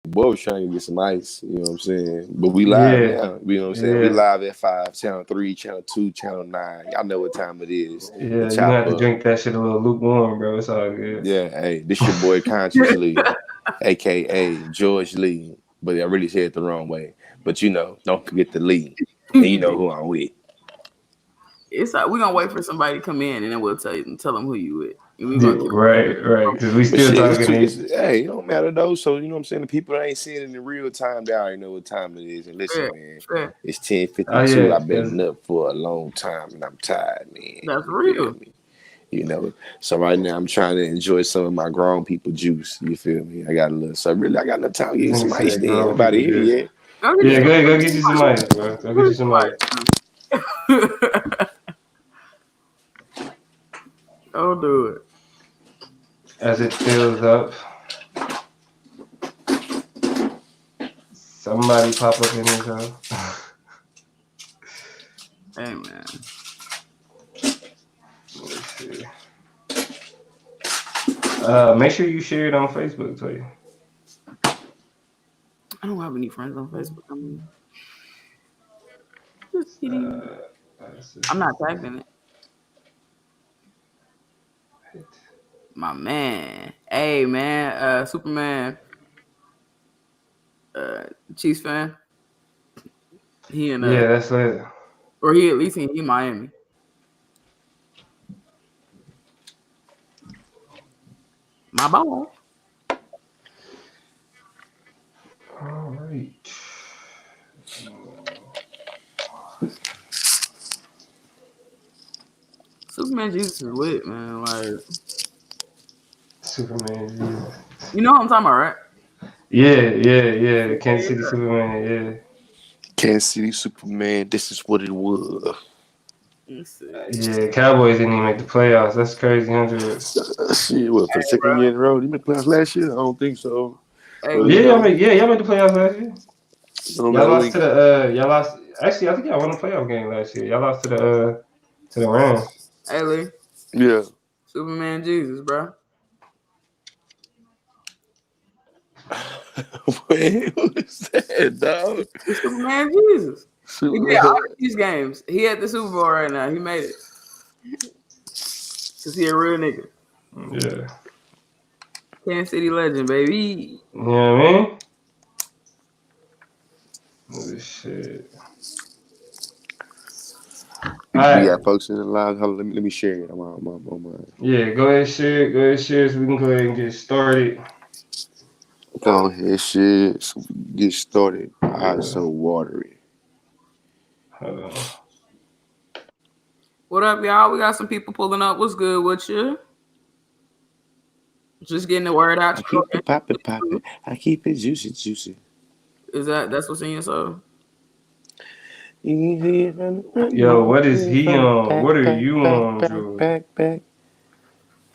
boy was trying to get some ice, you know what I'm saying? But we live now, you know what I'm saying? We live at 5, channel 3, channel 2, channel 9. Y'all know what time it is. Yeah, you're gonna have to drink that shit a little lukewarm, bro. It's all good. Yeah, hey, this your boy Conscious Lee, aka George Lee. But I really said it the wrong way. But you know, don't forget the Lee. And you know who I'm with. It's like we're gonna wait for somebody to come in and then we'll tell them who you with. Right. Because we still talking. Hey, it don't matter though. So you know what I'm saying. The people that ain't seeing it in real time, they already know what time it is. And listen, man, it's 10:52. I've been up for a long time and I'm tired, man. That's real. You know, so right now I'm trying to enjoy some of my grown people juice. You feel me? I got a little. So really, I got enough time to get some ice. Then everybody here, yeah. Go get you some ice, bro. Go get you some ice. Don't do it. As it fills up, somebody pop up in his house. Hey, man. Let's see. Make sure you share it on Facebook, tell you. I don't have any friends on Facebook. I mean, just kidding. I'm not typing it. My man. Hey, man. Superman. Chiefs fan. He in that's it. Or he at least he Miami. My ball. All right. Superman Jesus is lit, man. Like Superman Jesus. You know what I'm talking about, right? Yeah. Kansas City Superman, yeah. Kansas City Superman, this is what it was. Yeah, Cowboys didn't even make the playoffs. That's crazy, 100. Shit, what, for the second year in a row? You made the playoffs last year? I don't think so. Hey, y'all made the playoffs last year. Y'all lost to the Actually, I think y'all won the playoff game last year. Y'all lost to the Rams. Hey, Lee. Yeah. Superman Jesus, bro. Wait, who is that, dog? It's Superman Jesus. He did all these games. He at the Super Bowl right now. He made it. Cause he a real nigga. Yeah. Kansas City legend, baby. You know what I mean? Oh, shit. We got folks in the live. Let me share it. I'm on. Yeah, go ahead, share it so we can go ahead and get started. Go ahead, shit. So get started. Eyes so watery. Hold on. What up, y'all? We got some people pulling up. What's good with you? Just getting the word out. I keep it popping. I keep it juicy. Is that's what's in your soul? Yo, what is he on? What are you on, Drew? Back. Hey,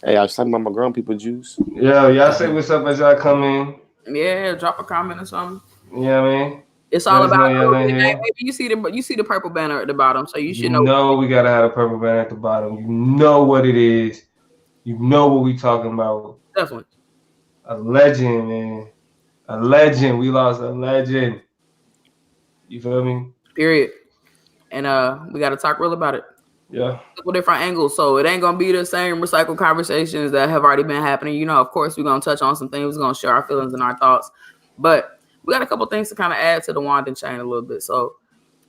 I was talking about my grown people juice. Yo, y'all say what's up as y'all come in. Yeah, drop a comment or something. You know what I mean? It's all about maybe you see the purple banner at the bottom, so you should know. No, we gotta have a purple banner at the bottom. You know what it is. You know what we talking about. Definitely. A legend, man. A legend. We lost a legend. You feel me? Period. And we gotta talk real about it. Yeah. Couple different angles. So it ain't gonna be the same recycled conversations that have already been happening. You know, of course, we're gonna touch on some things, we're gonna share our feelings and our thoughts. But we got a couple things to kind of add to the wand chain a little bit. So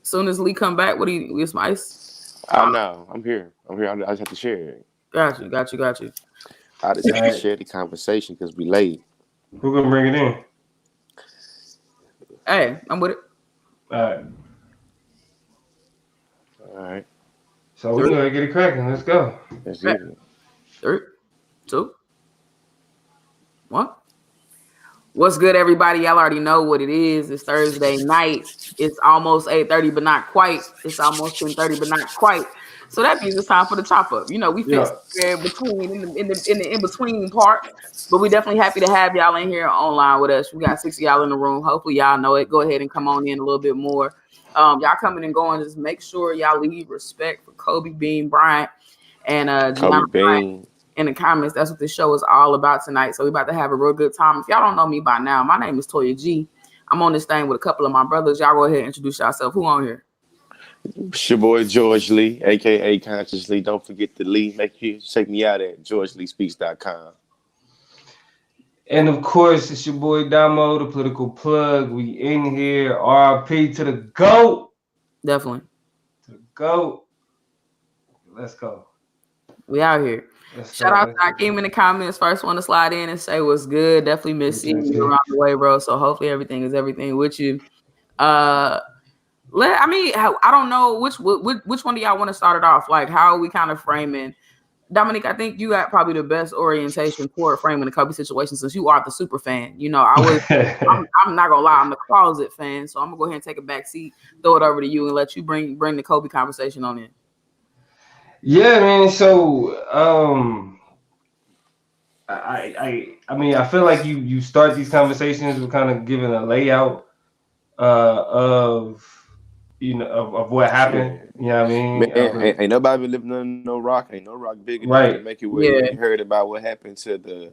as soon as Lee come back, what do you get some ice? Oh no, I'm here. I just have to share it. Got you. I just have to share the conversation because we late. Who gonna bring it in? Hey, I'm with it. All right. So we're gonna get it cracking. Let's go. Let's get it. 3, 2, 1. What's good, everybody? Y'all already know what it is. It's Thursday night. It's almost 8:30, but not quite. It's almost 10:30, but not quite. So that means it's time for the chop up. You know, we fit in between in the in between part, but we definitely happy to have y'all in here online with us. We got 6 of y'all in the room. Hopefully y'all know it. Go ahead and come on in a little bit more. Y'all coming and going. Just make sure y'all leave respect for Kobe Bryant and Kobe Bryant. in the comments. That's what this show is all about tonight. So we're about to have a real good time. If y'all don't know me by now, my name is Toya G. I'm on this thing with a couple of my brothers. Y'all go ahead and introduce yourself. Who on here? It's your boy George Lee, aka Consciously. Don't forget the Lee. Make sure you check me out at GeorgeLeeSpeaks.com. And of course, it's your boy Damo, the political plug. We in here. RIP to the GOAT. Definitely. To the GOAT. Let's go. We out here. Shout out to Akeem in the comments. First one to slide in and say what's good. Definitely miss seeing you around the way, bro. So hopefully everything is everything with you. I don't know which one do y'all want to start it off? Like, how are we kind of framing? Dominique, I think you got probably the best orientation toward framing the Kobe situation since you are the super fan. You know, I'm not gonna lie, I'm the closet fan. So I'm gonna go ahead and take a back seat, throw it over to you, and let you bring the Kobe conversation on in. Yeah, man. So I mean, I feel like you start these conversations with kind of giving a layout of what happened. You know what I mean? Man, ain't nobody been living under no rock. Ain't no rock big enough to make it where you heard about what happened to the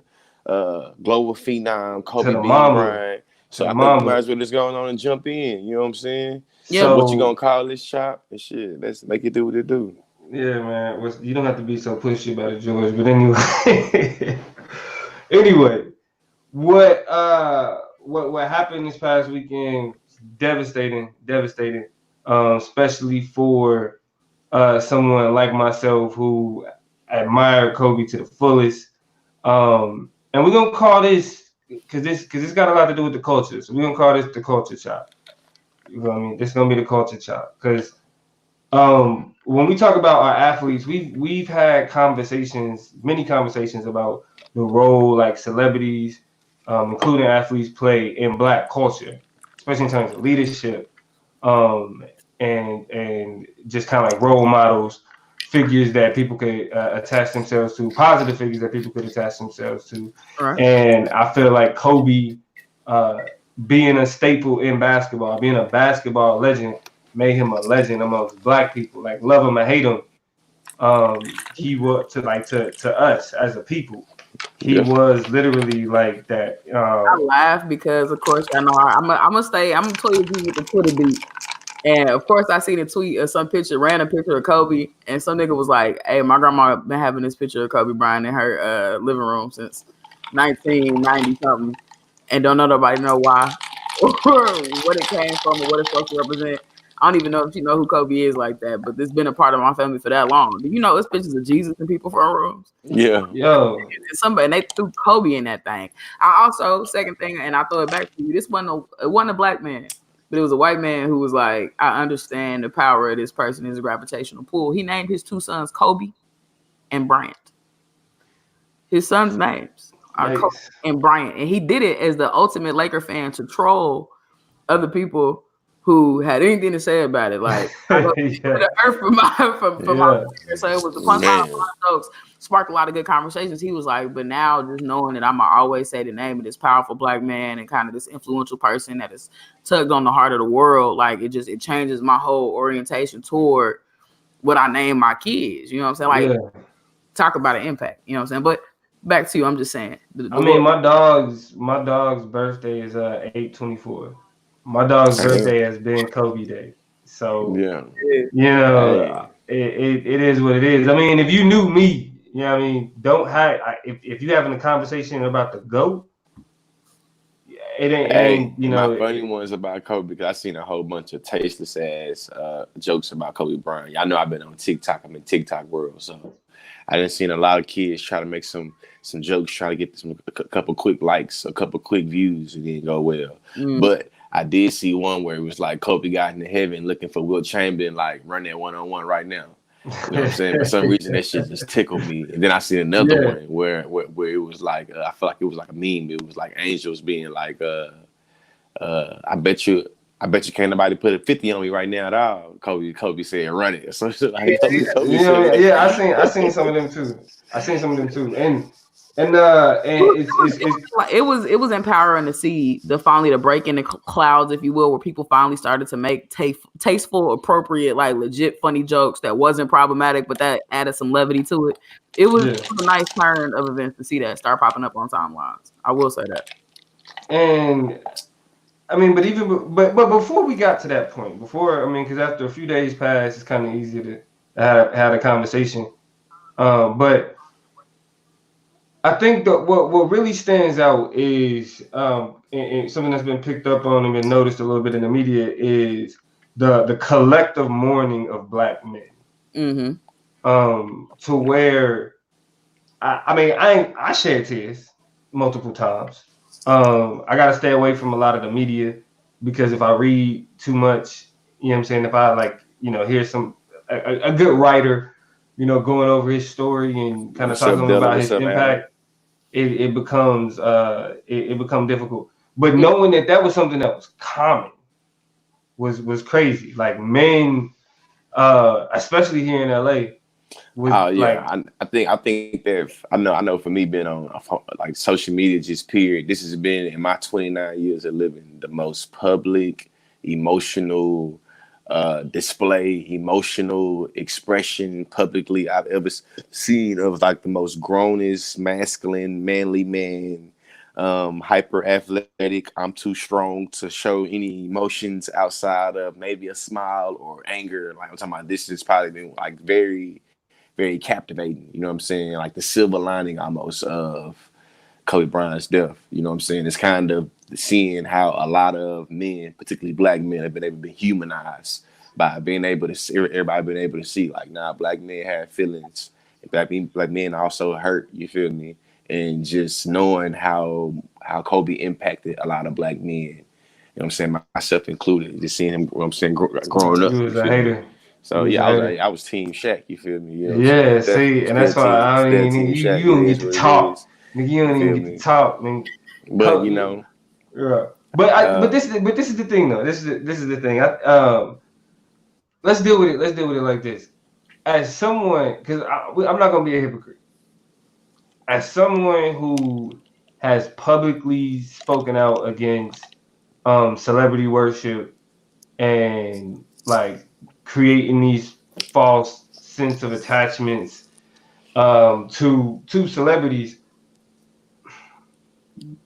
global phenom Kobe Bryant. So I think you might as well just go on and jump in. You know what I'm saying? Yeah. So what you gonna call this chop and shit? Let's make it do what it do. Yeah, man. You don't have to be so pushy about it, George. But anyway, what happened this past weekend? Devastating. Especially for someone like myself who admired Kobe to the fullest. And we're gonna call this because it's got a lot to do with the culture. So we're gonna call this the culture chop. You know what I mean? This is gonna be the culture chop because when we talk about our athletes, we've had many conversations about the role like celebrities, including athletes, play in Black culture, especially in terms of leadership, and just kind of like role models, figures that people could attach themselves to, positive figures that people could attach themselves to. Right. And I feel like Kobe, being a staple in basketball, being a basketball legend, made him a legend amongst Black people. Like, love him or hate him, he was to us as a people. He was literally like that. I laugh because, of course, I know I'm gonna tell you with the Twitter beat. And of course, I seen a tweet of some random picture of Kobe, and some nigga was like, "Hey, my grandma been having this picture of Kobe Bryant in her living room since 1990 something, and don't nobody know why or what it came from or what it's supposed to represent." I don't even know if you know who Kobe is like that, but this been a part of my family for that long. Do you know it's pictures of Jesus in people's front rooms? Yeah. Yo. And they threw Kobe in that thing. I also, second thing, and I throw it back to you, it wasn't a Black man, but it was a white man who was like, I understand the power of this person, his gravitational pull. He named his two sons Kobe and Bryant. His sons' names are Kobe and Bryant. And he did it as the ultimate Laker fan to troll other people who had anything to say about it. Like, I go to the earth for my so it was the punchline of jokes, sparked a lot of good conversations. He was like, but now just knowing that I'ma always say the name of this powerful Black man and kind of this influential person that is tugged on the heart of the world, like it changes my whole orientation toward what I name my kids. You know what I'm saying? Like, talk about an impact. You know what I'm saying? But back to you, I'm just saying. My dog's birthday is 8/24. My dog's birthday has been Kobe Day. So, it is what it is. I mean, if you knew me, you know what I mean, don't hide. If you're having a conversation about the GOAT, it ain't My funny ones about Kobe, because I seen a whole bunch of tasteless ass jokes about Kobe Bryant. Y'all know I've been on TikTok. I'm in TikTok world. So I done seen a lot of kids try to make some jokes, try to get a couple quick likes, a couple quick views, and didn't go well. But I did see one where it was like Kobe got into heaven looking for Wilt Chamberlain, like run that 1-on-1 right now. You know what I'm saying? For some reason, that shit just tickled me. And then I see another one where it was like, I feel like it was like a meme. It was like angels being like, I bet you can't nobody put a 50 on me right now at all. Kobe said, run it. Or something like Kobe said. I seen some of them too. And And it was empowering to see the break in the clouds, if you will, where people finally started to make tasteful, appropriate, like legit funny jokes that wasn't problematic, but that added some levity to it. It was a nice turn of events to see that start popping up on timelines. I will say that. And I mean, but before we got to that point, because after a few days passed, it's kind of easy to have a conversation. But I think that what really stands out is and something that's been picked up on and been noticed a little bit in the media is the collective mourning of Black men. Mm-hmm. To where I shed tears multiple times. I gotta stay away from a lot of the media because if I read too much, you know what I'm saying, if I hear a good writer, going over his story and kind of talking about his impact, it becomes difficult. But knowing that was something that was common was crazy. Like men, especially here in LA. I think that I know for me being on like social media just period, this has been in my 29 years of living the most public, emotional display, emotional expression publicly I've ever seen of like the most grownest, masculine, manly man, hyper athletic. I'm too strong to show any emotions outside of maybe a smile or anger. Like I'm talking about, this has probably been like very, very captivating. You know what I'm saying? Like the silver lining almost of Kobe Bryant's death. You know what I'm saying? It's kind of seeing how a lot of men, particularly Black men, have been able to be humanized by being able to see, everybody being able to see, like, nah, Black men have feelings. Black men also hurt, you feel me? And just knowing how Kobe impacted a lot of Black men, you know what I'm saying, myself included, just seeing him, you know what I'm saying, growing up. He was a hater. So yeah, I was Team Shaq. You feel me? You know yeah. See, and that's why you don't get to talk. Nigga, you don't even get to talk. But yeah. But this is the thing though. This is the thing. Let's deal with it. Let's deal with it like this. As someone, because I'm not gonna be a hypocrite. As someone who has publicly spoken out against celebrity worship and like creating these false sense of attachments to celebrities.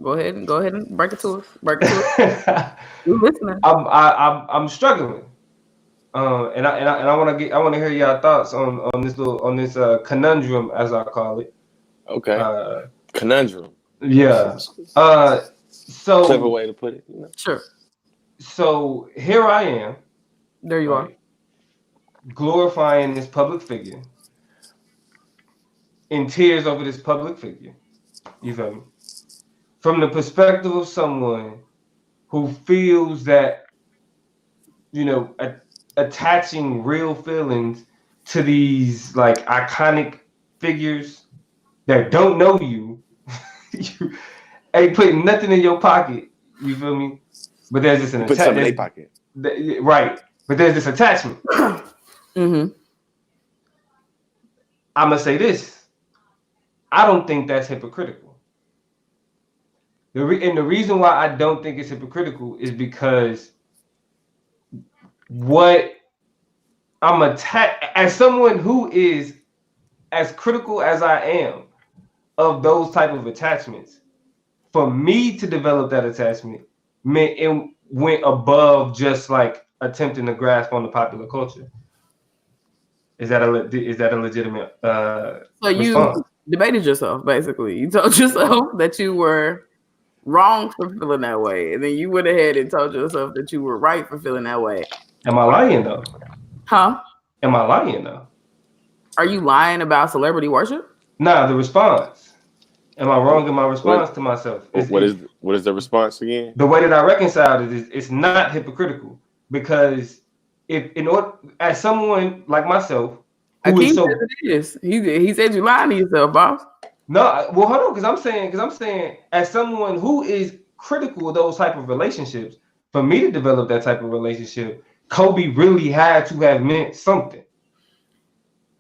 Go ahead and break it to us. You're listening. I'm struggling, and I want to hear your thoughts on this conundrum, as I call it. Okay. Conundrum. Yeah. So clever way to put it. You know? Sure. So here I am. There you are. Glorifying this public figure, in tears over this public figure. You feel me? From the perspective of someone who feels that, attaching real feelings to these like iconic figures that don't know you, you ain't putting nothing in your pocket. You feel me? But there's just an attachment. Put something in their pocket. Right. But there's this attachment. Mm-hmm. I'm gonna say this. I don't think that's hypocritical. The reason why I don't think it's hypocritical is because what I'm as someone who is as critical as I am of those type of attachments, for me to develop that attachment meant it went above just like attempting to grasp on the popular culture. Is that a legitimate so response? You debated yourself, basically. You told yourself that you were wrong for feeling that way, and then you went ahead and told yourself that you were right for feeling that way. Am I lying though? Huh? Am I lying though? Are you lying about celebrity worship? Nah, the response. Am I wrong in my response to myself? What is the response again? The way that I reconciled it is it's not hypocritical, because if in order, as someone like myself, who is so, it is. He said you lying to yourself, boss. No, well, hold on, because I'm saying as someone who is critical of those type of relationships, for me to develop that type of relationship, Kobe really had to have meant something.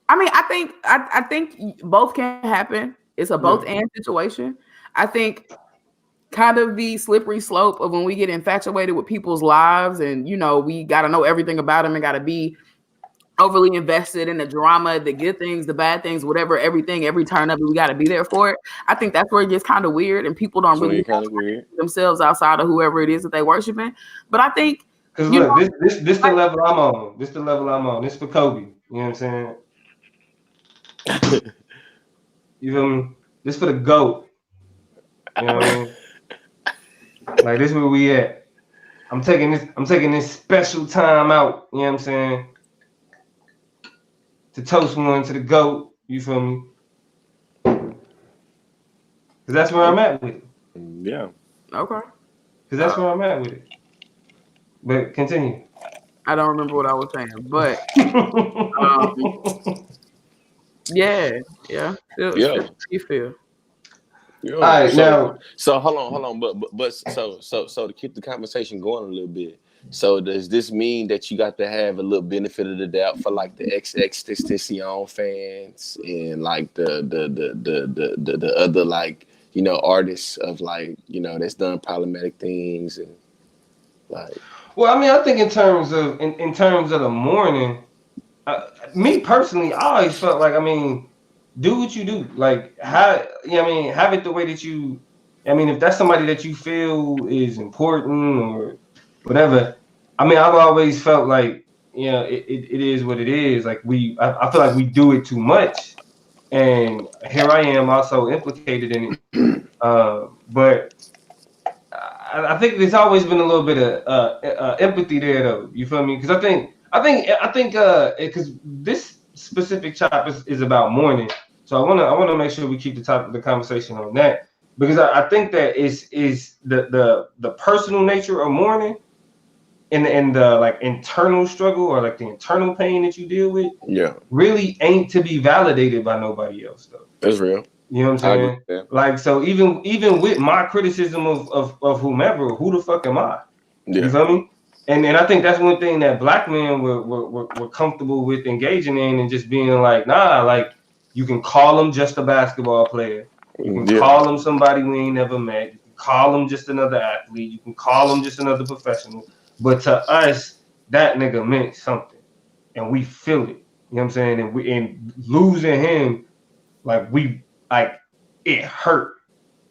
I mean, I think both can happen. It's a both and situation. I think kind of the slippery slope of when we get infatuated with people's lives and, you know, we got to know everything about them and got to be overly invested in the drama, the good things, the bad things, whatever, everything, every turn of it, we got to be there for it. I think that's where it gets kind of weird and people don't really kind of weird themselves outside of whoever it is that they worshiping. But I think, because look, this the level I'm on. This the level I'm on. This for Kobe. You know what I'm saying? You feel me? This for the GOAT. You know what I mean? Like this where we at. I'm taking this special time out, you know what I'm saying? To toast one to the GOAT, you feel me? Cause that's where I'm at with it. Yeah. Okay. Cause that's where I'm at with it. But continue. I don't remember what I was saying, but yeah. You feel. All right, now. So hold on, but so to keep the conversation going a little bit. So does this mean that you got to have a little benefit of the doubt for like the XXXTentacion fans and like the other like, you know, artists of like, you know, that's done problematic things and like. Well, I mean, I think in terms of the Mourning, me personally, I always felt like, I mean, do what you do. Like, have it the way that you. I mean, if that's somebody that you feel is important or whatever. I mean, I've always felt like, you know, it is what it is. Like I feel like we do it too much, and here I am also implicated in it. But I think there's always been a little bit of empathy there, though. You feel me? Because I think because this specific chop is about Mourning, so I wanna make sure we keep the conversation on that, because I think that is the personal nature of Mourning and the like internal struggle or like the internal pain that you deal with. Yeah, really ain't to be validated by nobody else, though. That's real. You know what I'm saying? Like, so even with my criticism of whomever, who the fuck am I? Yeah. You feel me? And I think that's one thing that black men were comfortable with engaging in, and just being like, nah, like you can call him just a basketball player. You can call him somebody we ain't never met. You can call him just another athlete. You can call him just another professional. But to us, that nigga meant something, and we feel it. You know what I'm saying? And losing him, like it hurt.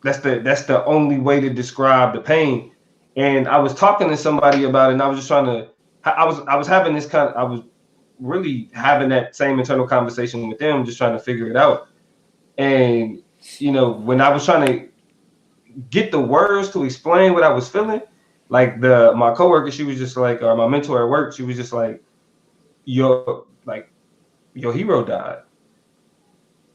That's the only way to describe the pain. And I was talking to somebody about it, and I was just trying to. I was having this I was really having that same internal conversation with them, just trying to figure it out. And you know, when I was trying to get the words to explain what I was feeling, like my coworker, she was just like, or my mentor at work, she was just like, your hero died.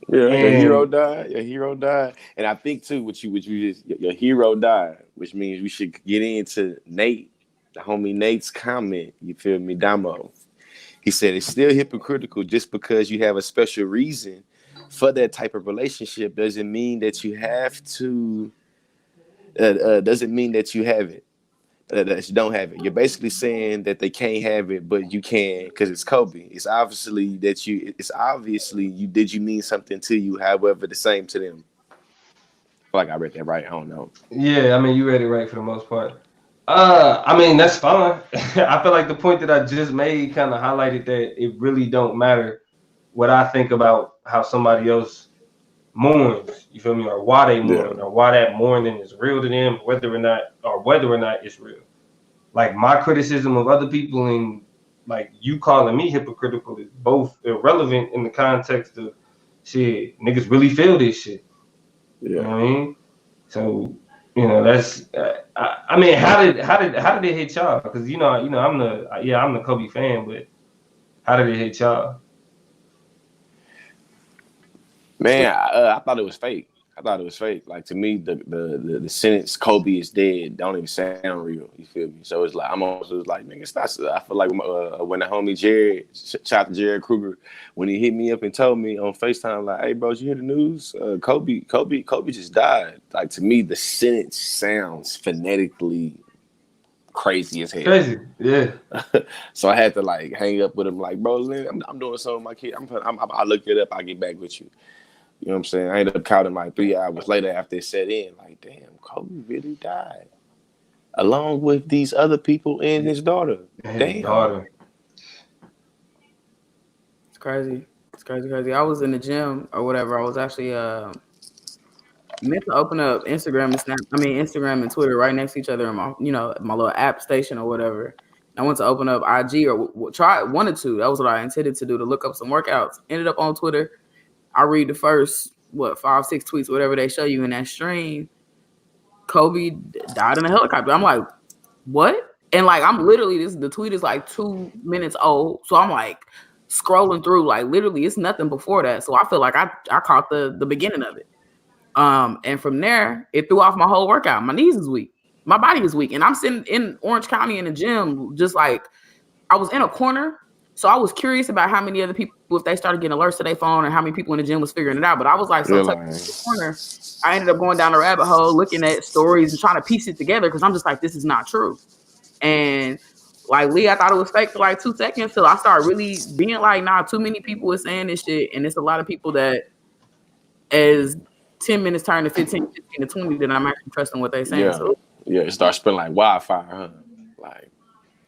Yeah, your hero died. And I think too, your hero died, which means we should get into Nate, the homie Nate's comment. You feel me, Damo? He said it's still hypocritical just because you have a special reason for that type of relationship doesn't mean that you have to. Doesn't mean that you have it. That you don't have it. You're basically saying that they can't have it, but you can because it's Kobe. It's obviously you did you mean something to you, however, the same to them. I feel like I read that right. I don't know. Yeah, I mean you read it right for the most part. I mean that's fine. I feel like the point that I just made kind of highlighted that it really don't matter what I think about how somebody else mourns, you feel me, or why they mourn, or why that mourning is real to them, whether or not it's real. Like my criticism of other people and like you calling me hypocritical is both irrelevant in the context of shit. Niggas really feel this shit. Yeah. You know what I mean? So you know that's. I mean, how did it hit y'all? Because you know I'm the Kobe fan, but how did it hit y'all? Man, I thought it was fake. Like to me, the sentence "Kobe is dead" don't even sound real. You feel me? So it's like I'm almost like, nigga, stop. I feel like when the homie Jared, shout to Jared Kruger, when he hit me up and told me on FaceTime, like, "Hey, bro, did you hear the news? Kobe just died." Like to me, the sentence sounds phonetically crazy as hell. Crazy, yeah. So I had to like hang up with him, like, bro, I'm doing something with my kid. I'll look it up. I'll get back with you. You know what I'm saying? I ended up counting like 3 hours later after it set in. Like, damn, Kobe really died. Along with these other people and his daughter. And his Damn. daughter. It's crazy. It's crazy. I was in the gym or whatever. I was actually meant to open up Instagram and Twitter right next to each other in my, my little app station or whatever. I went to open up IG or wanted to. That was what I intended to do, to look up some workouts. Ended up on Twitter. I read the first 5, 6 tweets, whatever they show you in that stream. Kobe died in a helicopter. I'm like, what? And like, I'm literally, the tweet is like 2 minutes old. So I'm like scrolling through, like literally it's nothing before that. So I feel like I caught the beginning of it. And from there, it threw off my whole workout. My knees is weak. My body is weak. And I'm sitting in Orange County in the gym, just like I was in a corner. So I was curious about how many other people, if they started getting alerts to their phone, and how many people in the gym was figuring it out. But I was like, so tucked in the corner, I ended up going down a rabbit hole, looking at stories and trying to piece it together, because I'm just like, this is not true. And like Lee, I thought it was fake for like 2 seconds till I started really being like, nah, too many people are saying this shit. And it's a lot of people that, as 10 minutes turn to 15 to 20, that I'm actually trusting what they're saying. Yeah. So it starts spilling like wildfire, huh? Like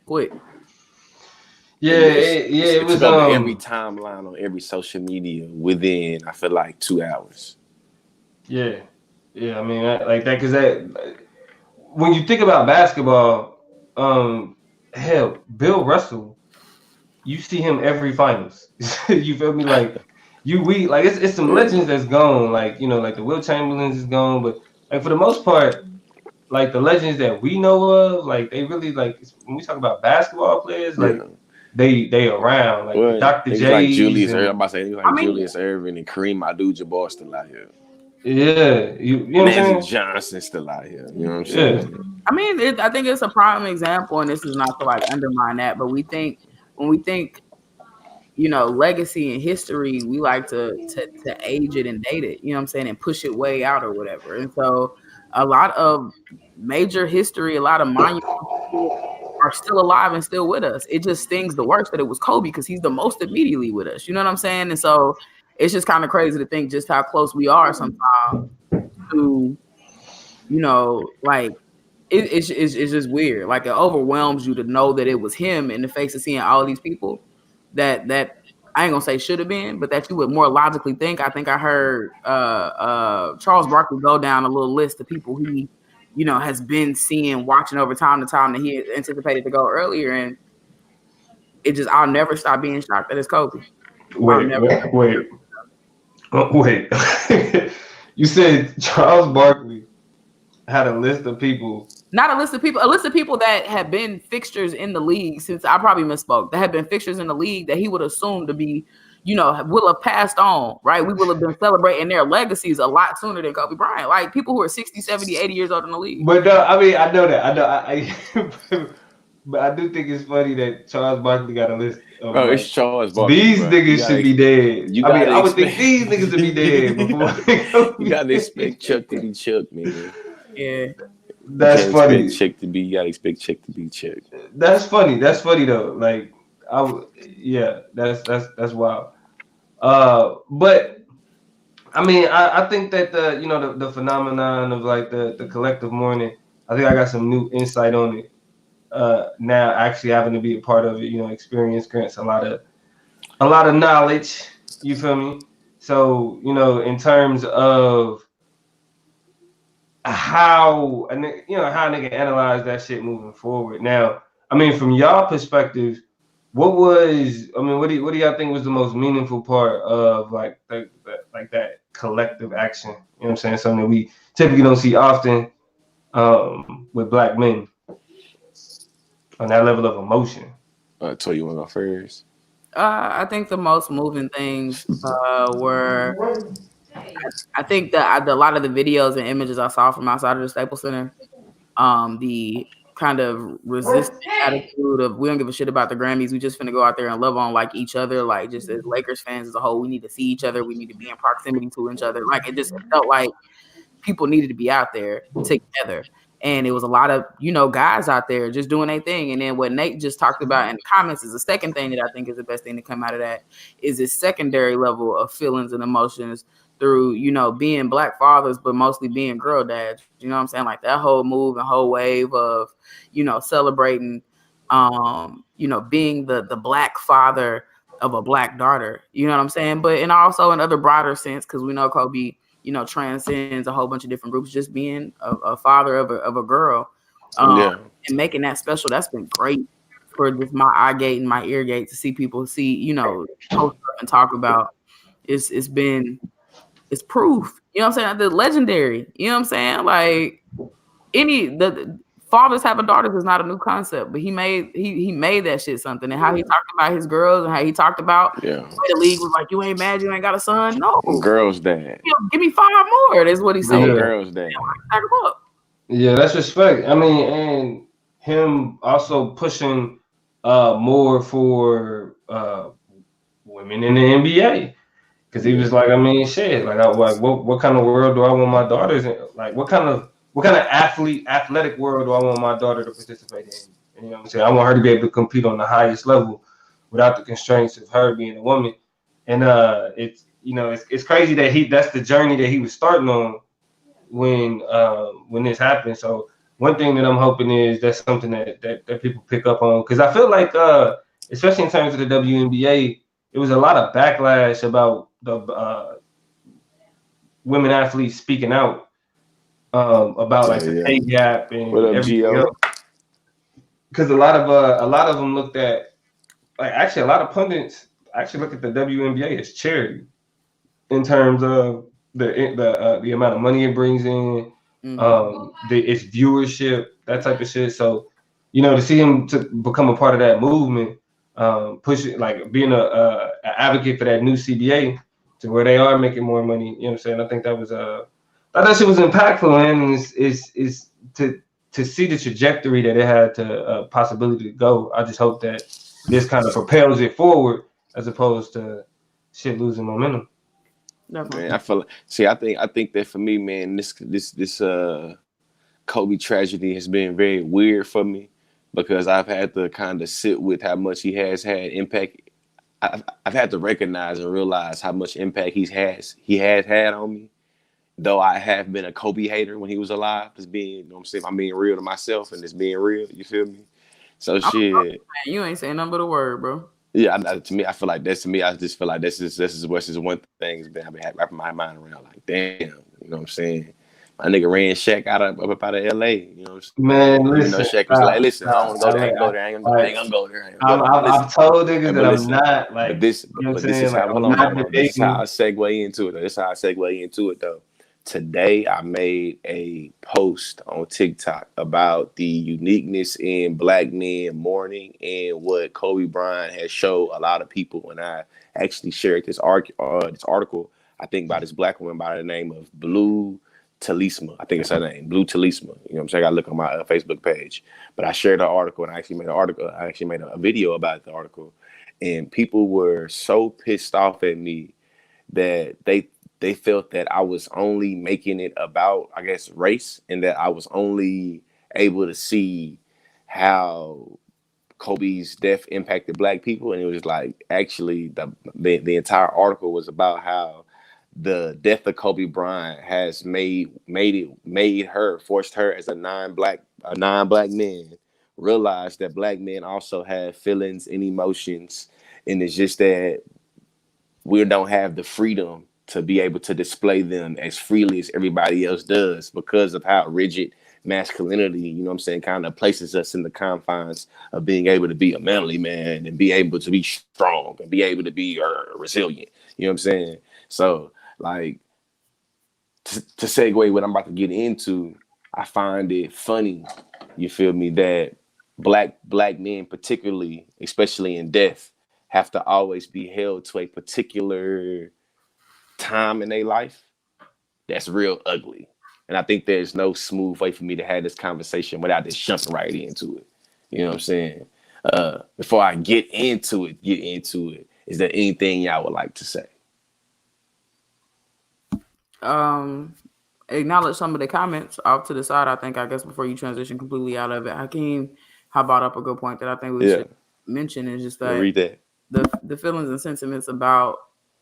quick. Yeah, it was every timeline on every social media within, I feel like, 2 hours. Yeah, I mean, like that, because when you think about basketball, hell, Bill Russell, you see him every finals. You feel me? Like it's some legends that's gone. Like, like the Will Chamberlains is gone, but like for the most part, like the legends that we know of, like they really, like when we talk about basketball players, like they around, like Dr. J. Like Julius Erving. I'm about to say, Julius Erving and Kareem Abdul-Jabbar still out here. Yeah, you know what I'm saying? Johnson still out here. You know what I'm saying? I mean, I think it's a prime example, and this is not to like undermine that, but when we think, legacy and history, we like to age it and date it, you know what I'm saying, and push it way out or whatever. And so a lot of major history, a lot of monuments are still alive and still with us. It just stings the worst that it was Kobe, because he's the most immediately with us. You know what I'm saying? And so it's just kind of crazy to think just how close we are sometimes to, like it's just weird. Like, it overwhelms you to know that it was him in the face of seeing all these people that I ain't gonna say should have been, but that you would more logically think. I think I heard Charles Barkley go down a little list of people he has been seeing, watching over time to time, that he anticipated to go earlier. And I'll never stop being shocked that it's Kobe. Wait. You said Charles Barkley had a list of people. Not a list of people, a list of people that have been fixtures in the league since, I probably misspoke, that have been fixtures in the league that he would assume to be, will have passed on, right? We will have been celebrating their legacies a lot sooner than Kobe Bryant. Like, people who are 60, 70, 80 years old in the league. But no, I mean, I know that. But I do think it's funny that Charles Barkley got a list of, it's Charles Barkley. These niggas should be dead. I would think these niggas would be dead before. You gotta expect Chuck to be Chuck, man. Yeah. That's funny. You gotta expect Chuck to be Chuck. That's funny. That's funny though. Like, that's wild. But I mean, I think that the phenomenon of like the collective mourning, I think I got some new insight on it. Now actually having to be a part of it, experience grants a lot of knowledge. You feel me? So, in terms of how a nigga analyze that shit moving forward. Now, I mean, from y'all perspective, what do y'all think was the most meaningful part of like that collective action? You know what I'm saying? Something that we typically don't see often with black men on that level of emotion. So you want to go first? I think the most moving things were, I think that a lot of the videos and images I saw from outside of the Staples Center, the kind of resistant attitude of, we don't give a shit about the Grammys, we just finna go out there and love on like each other, like just as Lakers fans as a whole, we need to see each other, we need to be in proximity to each other. Like, it just felt like people needed to be out there together. And it was a lot of, guys out there just doing their thing. And then what Nate just talked about in the comments is the second thing that I think is the best thing to come out of that, is this secondary level of feelings and emotions through, you know, being black fathers, but mostly being girl dads. You know what I'm saying? Like that whole move and whole wave of, you know, celebrating, you know, being the black father of a black daughter. You know what I'm saying? But and also in other broader sense, because we know Kobe, you know, transcends a whole bunch of different groups. Just being a father of a girl, Yeah. and making that special. That's been great for just my eye gate and my ear gate to see people see, you know, post up and talk about. It's been it's proof. You know what I'm saying? The legendary. You know what I'm saying? Like the fathers having daughters is not a new concept, but he made that shit something. And how he talked about his girls and how he talked about Yeah. the league was like, you ain't mad, you ain't got a son. No, Girls' dad. you know, give me 5 more. That's what he said. I'm Yeah. girls' dad. Stack 'em up. Yeah, that's respect. I mean, and him also pushing more for women in the NBA. Because he was like, I mean, shit. Like, what kind of world do I want my daughters in? Like, what kind of athletic world do I want my daughter to participate in? And, you know what I'm saying? I want her to be able to compete on the highest level without the constraints of her being a woman. And it's you know, it's crazy that that's the journey that he was starting on when this happened. So one thing that I'm hoping is that's something that people pick up on, because I feel like especially in terms of the WNBA, it was a lot of backlash about the women athletes speaking out about like the pay gap What and up, everything Gio? else. Because a lot of them looked at, like, actually a lot of pundits actually look at the WNBA as charity in terms of the amount of money it brings in, its viewership, that type of shit. So, you know, to see him to become a part of that movement, pushing, like, being a advocate for that new CBA to where they are making more money. You know what I'm saying? I think that was I thought that shit was impactful, and is to see the trajectory that it had to possibility to go. I just hope that this kind of propels it forward as opposed to shit losing momentum. Definitely. Man, I think that for me, man, this Kobe tragedy has been very weird for me because I've had to kind of sit with how much he has had impact. I've had to recognize and realize how much impact he has had on me. Though I have been a Kobe hater when he was alive, just being, you know what I'm saying, I'm being real to myself and just being real. You feel me? So shit. Man, you ain't saying nothing but a word, bro. Yeah, to me, I feel like that's to me. I just feel like this is what's just one thing that's been I've been wrapping my mind around. Like, damn, you know what I'm saying? My nigga ran Shaq up out of LA. You know what I'm Man, saying? Even though listen, Shaq was like, listen, I don't want to go there. I ain't like, gonna go there. I ain't gonna go there. I ain't gonna go there. I've told niggas that I'm Listen, not, but like, this, you know what I'm but this is saying? Like, how. Hold I'm on, not bro. This is how I debating. segue into it. This is how I segue into it, though. Today, I made a post on TikTok about the uniqueness in black men mourning and what Kobe Bryant has showed a lot of people. And I actually shared this article, I think, by this black woman by the name of Blue Talisma. I think it's her name, Blue Talisma. You know what I'm saying? I gotta look on my Facebook page. But I shared the article, and I actually made an article. I actually made a video about the article, and people were so pissed off at me that they felt that I was only making it about, I guess, race, and that I was only able to see how Kobe's death impacted black people. And it was like, actually the entire article was about how the death of Kobe Bryant has forced her as a non-black man realize that black men also have feelings and emotions, and it's just that we don't have the freedom to be able to display them as freely as everybody else does because of how rigid masculinity, you know what I'm saying, kind of places us in the confines of being able to be a manly man and be able to be strong and be able to be resilient. You know what I'm saying? So, like, to segue what I'm about to get into, I find it funny, you feel me, that black men, particularly, especially in death, have to always be held to a particular time in their life that's real ugly. And I think there's no smooth way for me to have this conversation without just jumping right into it. You know what I'm saying? Before I get into it, is there anything y'all would like to say? Acknowledge some of the comments off to the side. I guess before you transition completely out of it, Hakeem had brought up a good point that I think we Yeah. should mention is just Let me that read that. the feelings and sentiments about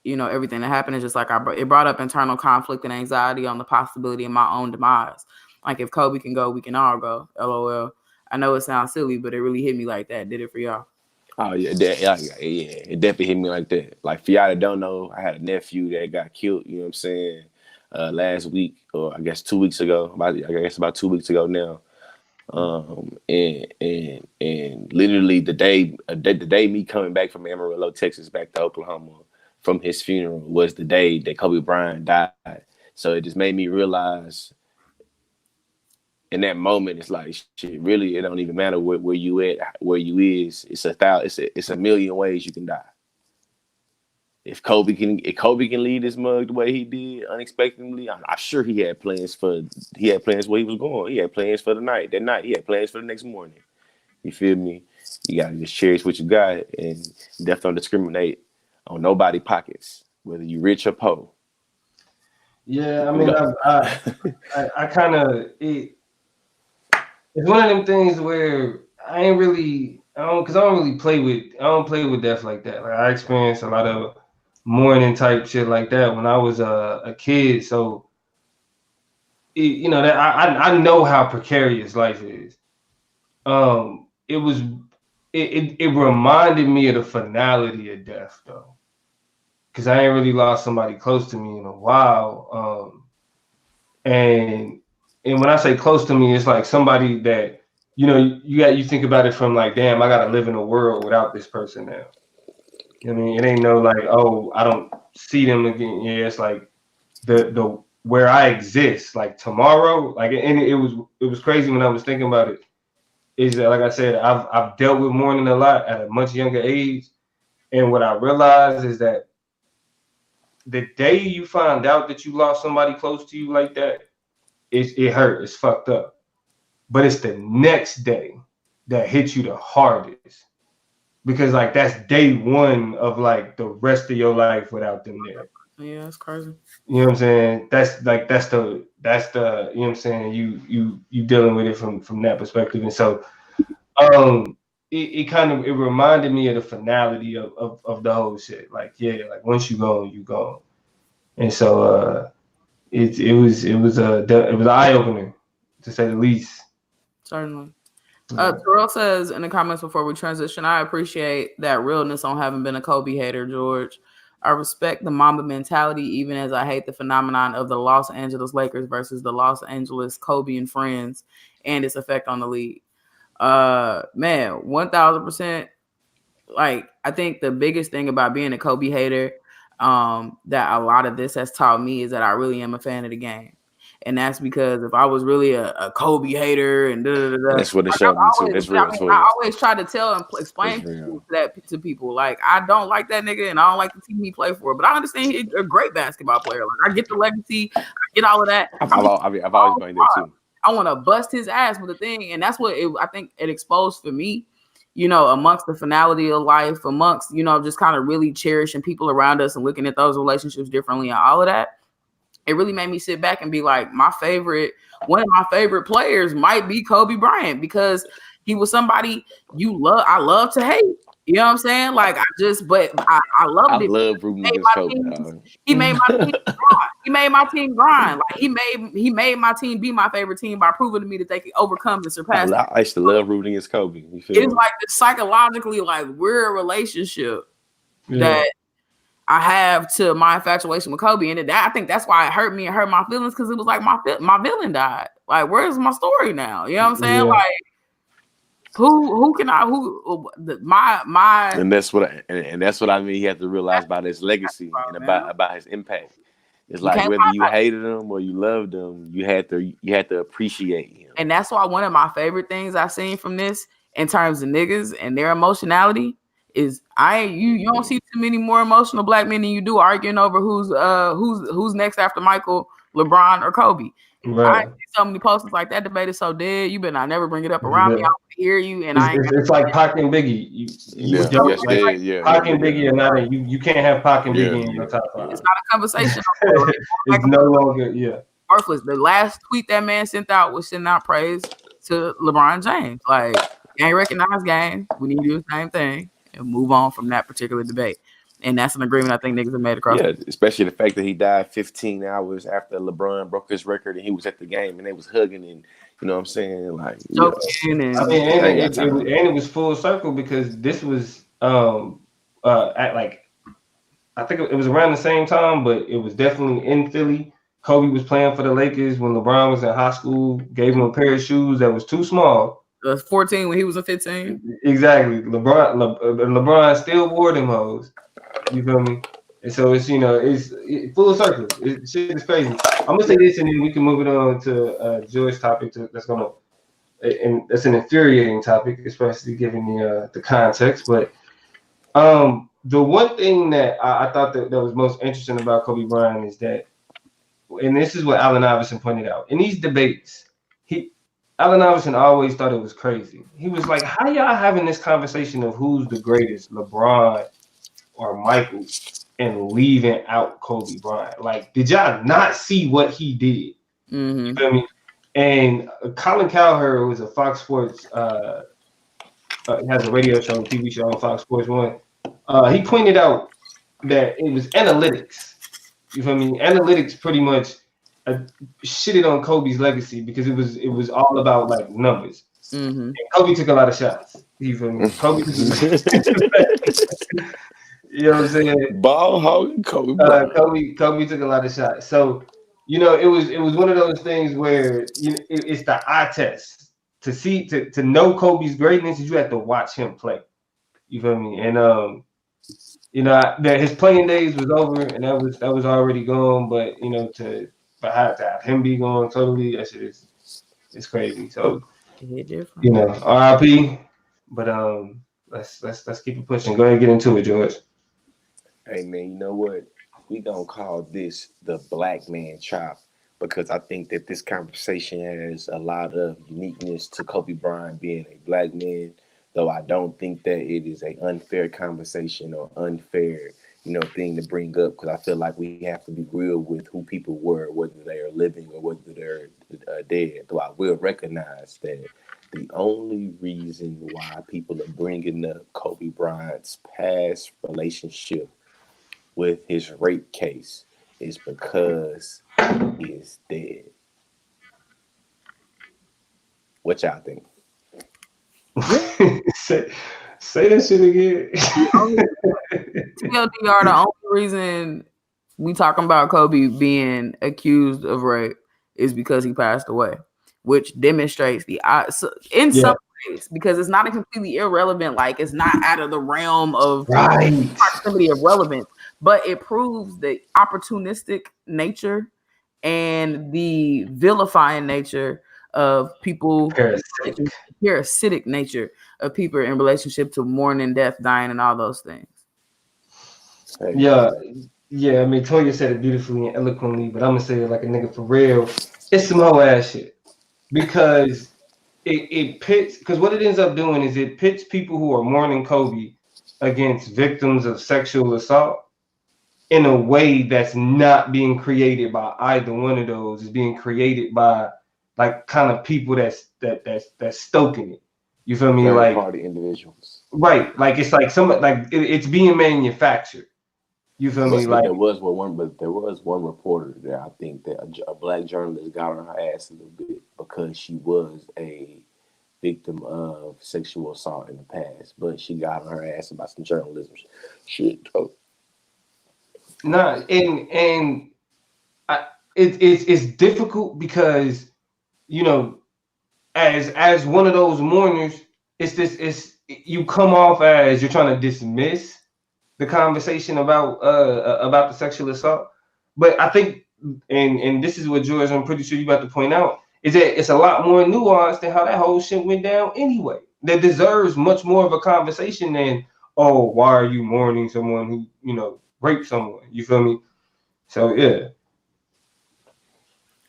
everything that happened is just like it brought up internal conflict and anxiety on the possibility of my own demise. Like if Kobe can go, we can all go. LOL. I know it sounds silly, but it really hit me like that. Did it for y'all? Oh yeah, it definitely hit me like that. Like for y'all that don't know, I had a nephew that got killed. You know what I'm saying? Last week, or I guess 2 weeks ago. About 2 weeks ago now. And literally the day me coming back from Amarillo, Texas, back to Oklahoma from his funeral was the day that Kobe Bryant died. So it just made me realize. In that moment, it's like shit. Really, it don't even matter where you at, where you is. It's a million ways you can die. If Kobe can leave this mug the way he did unexpectedly, I'm sure he had plans where he was going. He had plans for the night. That night, he had plans for the next morning. You feel me? You gotta just cherish what you got and definitely don't discriminate on nobody pockets, whether you rich or poor. Yeah, I mean, I kind of it's one of them things where I don't really play with death like that. Like I experienced a lot of mourning type shit like that when I was a kid. So that I know how precarious life is. It reminded me of the finality of death though, because I ain't really lost somebody close to me in a while. And when I say close to me, it's like somebody that you think about it from like, damn, I gotta live in a world without this person now. I mean, it ain't no like, oh, I don't see them again. Yeah, it's like the where I exist, like tomorrow, like, and it was crazy when I was thinking about it. Is that, like I said, I've dealt with mourning a lot at a much younger age, and what I realized is that the day you find out that you lost somebody close to you like that, it hurt, it's fucked up. But it's the next day that hits you the hardest. Because like that's day one of like the rest of your life without them there. Yeah, that's crazy. You know what I'm saying? That's the you know what I'm saying, you dealing with it from that perspective. And so it reminded me of the finality of the whole shit. Like, yeah, like once you go. And so it was an eye opener, to say the least. Certainly. Terrell says in the comments before we transition, I appreciate that realness on having been a Kobe hater, George. I respect the Mamba mentality, even as I hate the phenomenon of the Los Angeles Lakers versus the Los Angeles Kobe and friends and its effect on the league. Man, 1000%. Like, I think the biggest thing about being a Kobe hater, that a lot of this has taught me, is that I really am a fan of the game. And that's because if I was really a Kobe hater and that's what it showed me too. It's real. I always try to tell and explain that to people. Like, I don't like that nigga and I don't like the team he play for, but I understand he's a great basketball player. Like, I get the legacy, I get all of that. I've always been there too. I want to bust his ass with the thing, and that's what I think it exposed for me. Amongst the finality of life, amongst just kind of really cherishing people around us and looking at those relationships differently and all of that. It really made me sit back and be like, one of my favorite players might be Kobe Bryant, because he was somebody I love to hate. You know what I'm saying? Like, I loved it. I love rooting against Kobe. He made my team grind. He made my team grind. Like, he made my team be my favorite team by proving to me that they could overcome and surpass. I used to love rooting against Kobe. It's like this psychologically, like, we're a relationship that I have to my infatuation with Kobe, and I think that's why it hurt me and hurt my feelings, because it was like my villain died. Like, where's my story now? You know what I'm saying? Like, and that's what I mean. He had to realize about his legacy and about his impact. It's like whether you hated him or you loved him, you had to appreciate him. And that's why one of my favorite things I've seen from this in terms of niggas and their emotionality is you don't see too many more emotional black men than you do arguing over who's next after Michael, LeBron, or Kobe. Right. I see so many posters like that debate is so dead. You better not never bring it up around me. I want to hear you. And it's like Pac and Biggie. Pac and Biggie are not you can't have Pac and Biggie in your top five. It's not a conversation. It's no longer worthless. The last tweet that man sent out was sending out praise to LeBron James. Like, ain't recognized game. We need to do the same thing and move on from that particular debate. And that's an agreement I think niggas have made across. Yeah, especially the fact that he died 15 hours after LeBron broke his record and he was at the game and they was hugging and you know what I'm saying? Like, yeah. I mean, and it was full circle because this was at like I think it was around the same time, but it was definitely in Philly. Kobe was playing for the Lakers when LeBron was in high school. Gave him a pair of shoes that was too small. It was 14 when he was a 15. Exactly. LeBron still wore them hoes. You feel me? And so it's it's full circle. Shit is crazy. I'm gonna say this and then we can move it on to George's topic. And that's an infuriating topic, especially given the context. But the one thing that I thought that was most interesting about Kobe Bryant is that, and this is what Allen Iverson pointed out in these debates, Allen Iverson always thought it was crazy. He was like, "How y'all having this conversation of who's the greatest, LeBron or Michael, and leaving out Kobe Bryant? Like, did y'all not see what he did?" Mm-hmm. You feel me? And Colin Cowherd was a Fox Sports, has a radio show, TV show on Fox Sports 1. He pointed out that it was analytics. You feel me? Analytics pretty much shitted on Kobe's legacy because it was all about like numbers. Mm-hmm. And Kobe took a lot of shots. You feel me? Kobe. You know what I'm saying? Ball hogging Kobe. Kobe took a lot of shots. So it was one of those things where it's the eye test to know Kobe's greatness is you have to watch him play. You feel me? And that his playing days was over and that was already gone. But to have him be gone totally, that shit is crazy. So RIP. But let's keep it pushing. Go ahead and get into it, George. Hey man, you know what? We gonna call this the Black Man Chop because I think that this conversation has a lot of uniqueness to Kobe Bryant being a black man. Though I don't think that it is an unfair conversation or unfair, thing to bring up because I feel like we have to be real with who people were, whether they are living or whether they're dead. Though I will recognize that the only reason why people are bringing up Kobe Bryant's past relationship with his rape case is because he is dead. What y'all think? say that shit again. TLDR, the only reason we talking about Kobe being accused of rape is because he passed away, which demonstrates some ways, because it's not a completely irrelevant, like it's not out of the realm of proximity of relevance, but it proves the opportunistic nature and the vilifying nature of people, parasitic nature of people in relationship to mourning, death, dying, and all those things. Yeah. I mean, Toya said it beautifully and eloquently, but I'm gonna say it like a nigga for real. It's some whole ass shit because it pits. Because what it ends up doing is it pits people who are mourning Kobe against victims of sexual assault in a way that's not being created by either one of those. It's being created by like kind of people that's stoking it. You feel me? Like party individuals. Right. Like it's like it's being manufactured. You feel me? Like there was one reporter that I think that a black journalist got on her ass a little bit because she was a victim of sexual assault in the past, but she got on her ass about some journalism shit. Oh. Nah, and it's difficult because as one of those mourners, you come off as you're trying to dismiss the conversation about the sexual assault. But I think, and this is what George, I'm pretty sure you about to point out, is that it's a lot more nuanced than how that whole shit went down anyway. That deserves much more of a conversation than, oh, why are you mourning someone who, raped someone? You feel me? So yeah.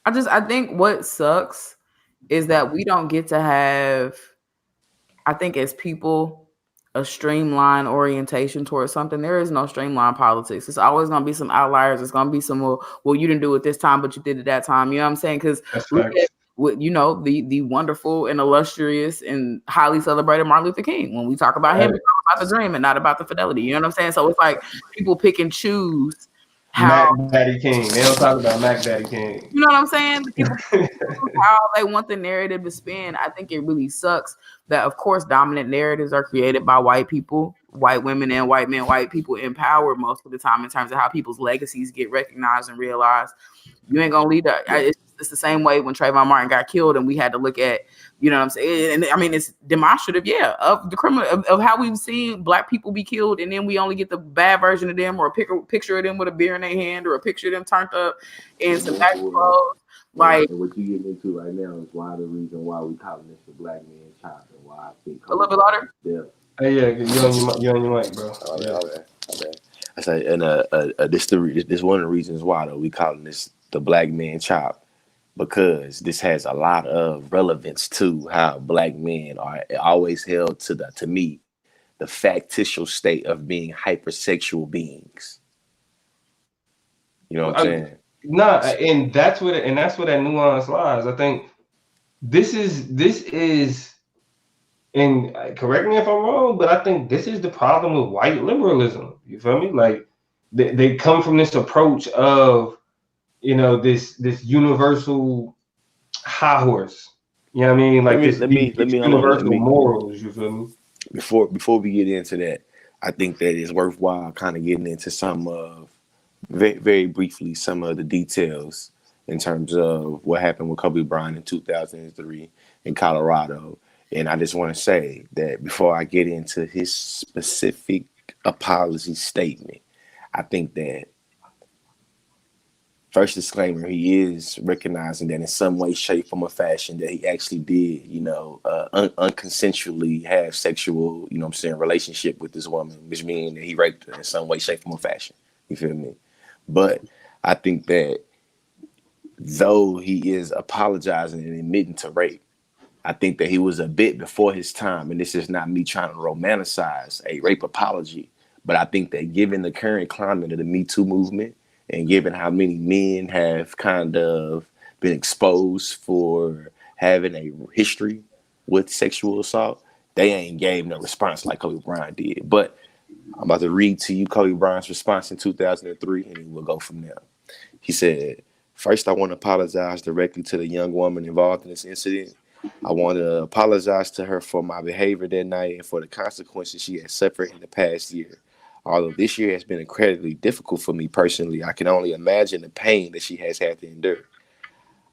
I think what sucks is that we don't get to have, I think as people, a streamlined orientation towards something. There is no streamlined politics. It's always going to be some outliers. It's going to be some, well, you didn't do it this time, but you did it that time. You know what I'm saying? Because the wonderful and illustrious and highly celebrated Martin Luther King. When we talk about him, we talk about the dream and not about the fidelity. You know what I'm saying? So it's like people pick and choose how, Mac Daddy King. They don't talk about Mac Daddy King. you know what I'm saying? The people pick and choose how they want the narrative to spin. I think it really sucks that, of course, dominant narratives are created by white people, white women and white men, white people in power most of the time in terms of how people's legacies get recognized and realized. You ain't gonna lead that. It's the same way when Trayvon Martin got killed, and we had to look at, you know what I'm saying? And I mean, it's demonstrative, yeah, of the criminal of how we've seen black people be killed, and then we only get the bad version of them, or a picture of them with a beer in their hand, or a picture of them turned up in some baggy clothes. Like, and what you getting into right now is why the reason why we calling this the black man child, and why I think a little bit louder. yeah. Hey, yeah, you on your mic, bro. Okay. I say, and this one of the reasons why though we calling this the black man child, because this has a lot of relevance to how black men are always held to me the factitious state of being hypersexual beings. You know what I'm saying? Nah, and that's where that nuance lies. I think this is, and correct me if I'm wrong, but I think this is the problem with white liberalism. You feel me? Like they come from this approach of, you know, this universal high horse. You know what I mean? Like let me universal morals. You feel me? Before we get into that, I think that it's worthwhile kind of getting into some of very, very briefly some of the details in terms of what happened with Kobe Bryant in 2003 in Colorado. And I just want to say that before I get into his specific apology statement, I think that first disclaimer, he is recognizing that in some way, shape, form, or fashion that he actually did, unconsensually have sexual, relationship with this woman, which means that he raped her in some way, shape, form, or fashion. You feel me? But I think that though he is apologizing and admitting to rape, I think that he was a bit before his time, and this is not me trying to romanticize a rape apology, but I think that given the current climate of the Me Too movement, and given how many men have kind of been exposed for having a history with sexual assault, they ain't gave no response like Kobe Bryant did. But I'm about to read to you Kobe Bryant's response in 2003, and then we'll go from there. He said, "First, I want to apologize directly to the young woman involved in this incident. I want to apologize to her for my behavior that night and for the consequences she has suffered in the past year. Although this year has been incredibly difficult for me personally, I can only imagine the pain that she has had to endure.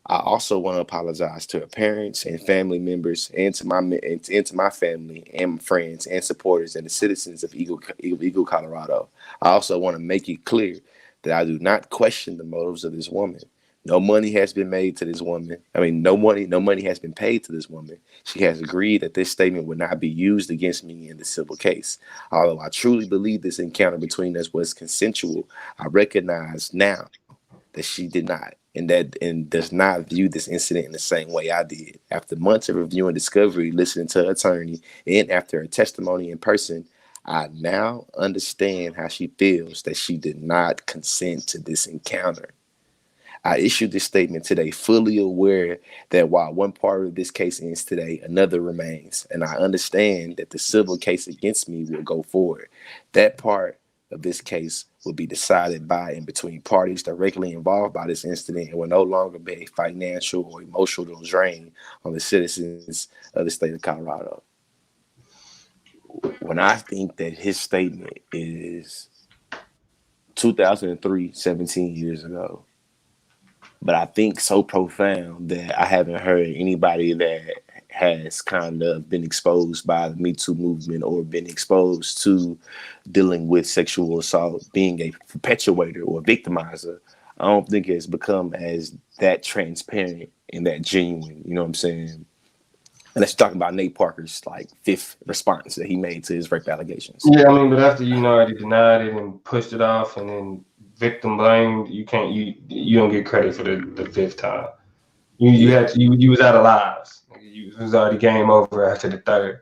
I also want to apologize to her parents and family members, and to my family and friends and supporters and the citizens of Eagle, Colorado. I also want to make it clear that I do not question the motives of this woman. No money has been made to this woman. No money has been paid to this woman. She has agreed that this statement would not be used against me in the civil case. Although I truly believe this encounter between us was consensual, I recognize now that she did not, and does not view this incident in the same way I did. After months of review and discovery, listening to her attorney, and after her testimony in person, I now understand how she feels that she did not consent to this encounter. I issued this statement today fully aware that while one part of this case ends today, another remains, and I understand that the civil case against me will go forward. That part of this case will be decided by and between parties directly involved by this incident and will no longer be a financial or emotional drain on the citizens of the state of Colorado." When I think that his statement is 2003, 17 years ago, but I think so profound that I haven't heard anybody that has kind of been exposed by the Me Too movement or been exposed to dealing with sexual assault, being a perpetuator or victimizer. I don't think it's become as that transparent and that genuine. You know what I'm saying? And let's talk about Nate Parker's like fifth response that he made to his rape allegations. Yeah, I mean, but after already denied it and pushed it off and then victim blamed, you don't get credit for the fifth time. You was out of lives. You was already game over after the third.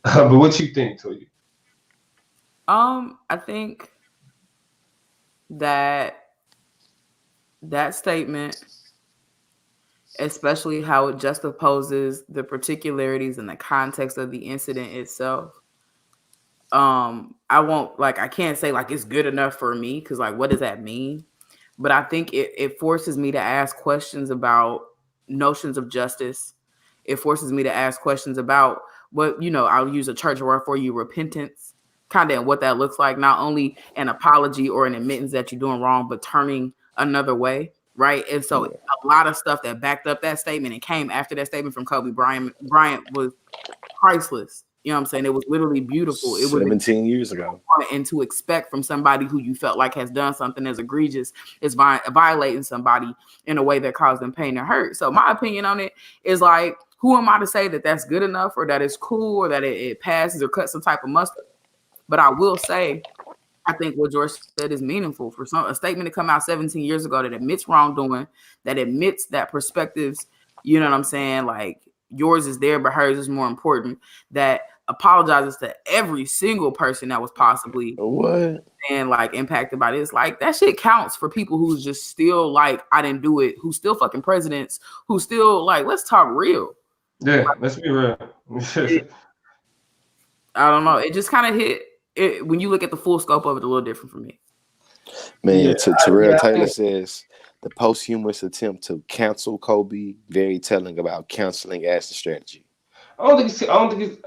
But what you think, Toya? I think that statement, especially how it juxtaposes the particularities and the context of the incident itself, I can't say like it's good enough for me because like what does that mean? But I think it forces me to ask questions about notions of justice. It forces me to ask questions about what, I'll use a church word for you, repentance, kind of, and what that looks like, not only an apology or an admittance that you're doing wrong, but turning another way. Right. And so a lot of stuff that backed up that statement and came after that statement from Kobe Bryant was priceless. You know what I'm saying? It was literally beautiful. It was 17 years ago. And to expect from somebody who you felt like has done something as egregious as violating somebody in a way that caused them pain and hurt. So my opinion on it is like, who am I to say that that's good enough or that it's cool or that it passes or cuts some type of mustard? But I will say, I think what George said is meaningful for a statement to come out 17 years ago that admits wrongdoing, that admits that perspectives, you know what I'm saying? Like yours is there, but hers is more important, that apologizes to every single person that was possibly and like impacted by this. Like that shit counts for people who's just still like, I didn't do it, who's still fucking presidents, who still like, let's talk real. Yeah, let's be real. I don't know. It just kind of hit it when you look at the full scope of it a little different for me. Man, Terrell Taylor says the posthumous attempt to cancel Kobe, very telling about counseling as a strategy. I don't think it's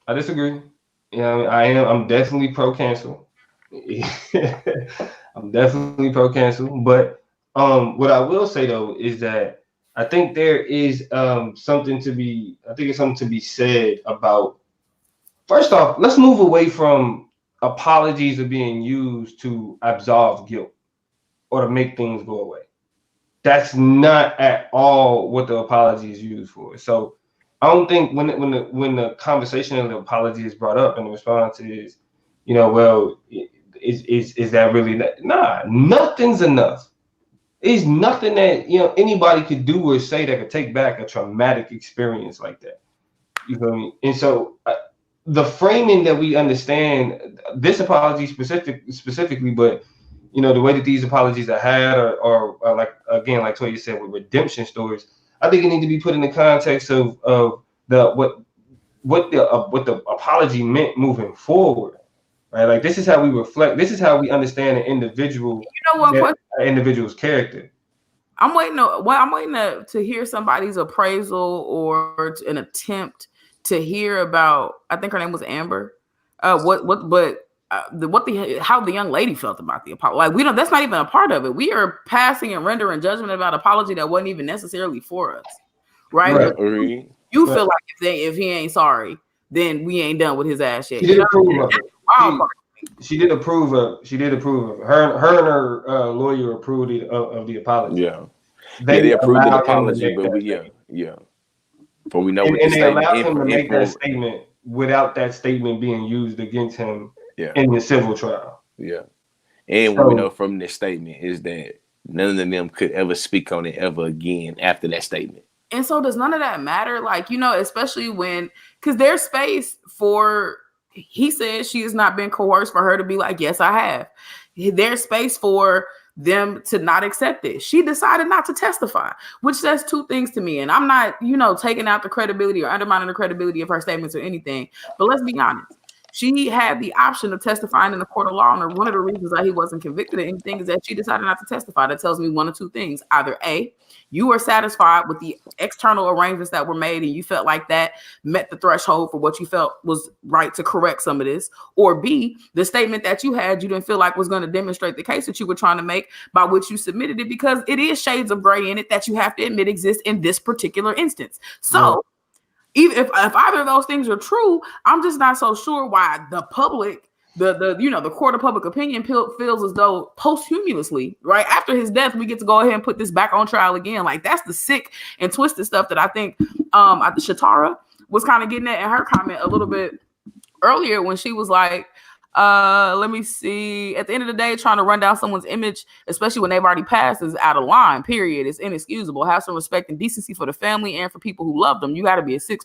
I disagree. You know, I'm definitely pro cancel. I'm definitely pro cancel. But what I will say though is that I think there is something to be said about, first off, let's move away from apologies are being used to absolve guilt or to make things go away. That's not at all what the apology is used for. So I don't think when the conversation of the apology is brought up and the response is, well, is that really nah? Nothing's enough. There's nothing that anybody could do or say that could take back a traumatic experience like that. You feel me? And so the framing that we understand this apology specifically, but the way that these apologies are had are like, again, like Toya said, with redemption stories, I think it needs to be put in the context of what the apology meant moving forward, right? Like this is how we reflect. This is how we understand an individual. Individual's character. I'm waiting to hear somebody's appraisal or an attempt to hear about. I think her name was Amber. How the young lady felt about the apology. Like that's not even a part of it. We are passing and rendering judgment about apology that wasn't even necessarily for us, right? You feel like if he ain't sorry, then we ain't done with his ass yet. She did approve of it. She did approve of it. Her and her lawyer approved of the apology. Yeah, they approved the apology, but but we know what the statement. Allowed him to make that statement without that statement being used against him in the civil trial. Yeah, and what we know from this statement is that none of them could ever speak on it ever again after that statement. And so does none of that matter? Like, especially because there's space for, he said she has not been coerced for her to be like, yes, I have. There's space for them to not accept it. She decided not to testify, which says two things to me. And I'm not, taking out the credibility or undermining the credibility of her statements or anything. But let's be honest. She had the option of testifying in the court of law, and one of the reasons that he wasn't convicted of anything is that she decided not to testify. That tells me one of two things. Either A, you were satisfied with the external arrangements that were made and you felt like that met the threshold for what you felt was right to correct some of this, or B, the statement that you had you didn't feel like was going to demonstrate the case that you were trying to make by which you submitted it, because it is shades of gray in it that you have to admit exist in this particular instance. So even if either of those things are true, I'm just not so sure why the public, the court of public opinion feels as though posthumously, right after his death, we get to go ahead and put this back on trial again. Like that's the sick and twisted stuff that I think Shatara was kind of getting at in her comment a little bit earlier when she was like, let me see. At the end of the day, trying to run down someone's image, especially when they've already passed, is out of line, period. It's inexcusable. Have some respect and decency for the family and for people who love them. You got to be a sick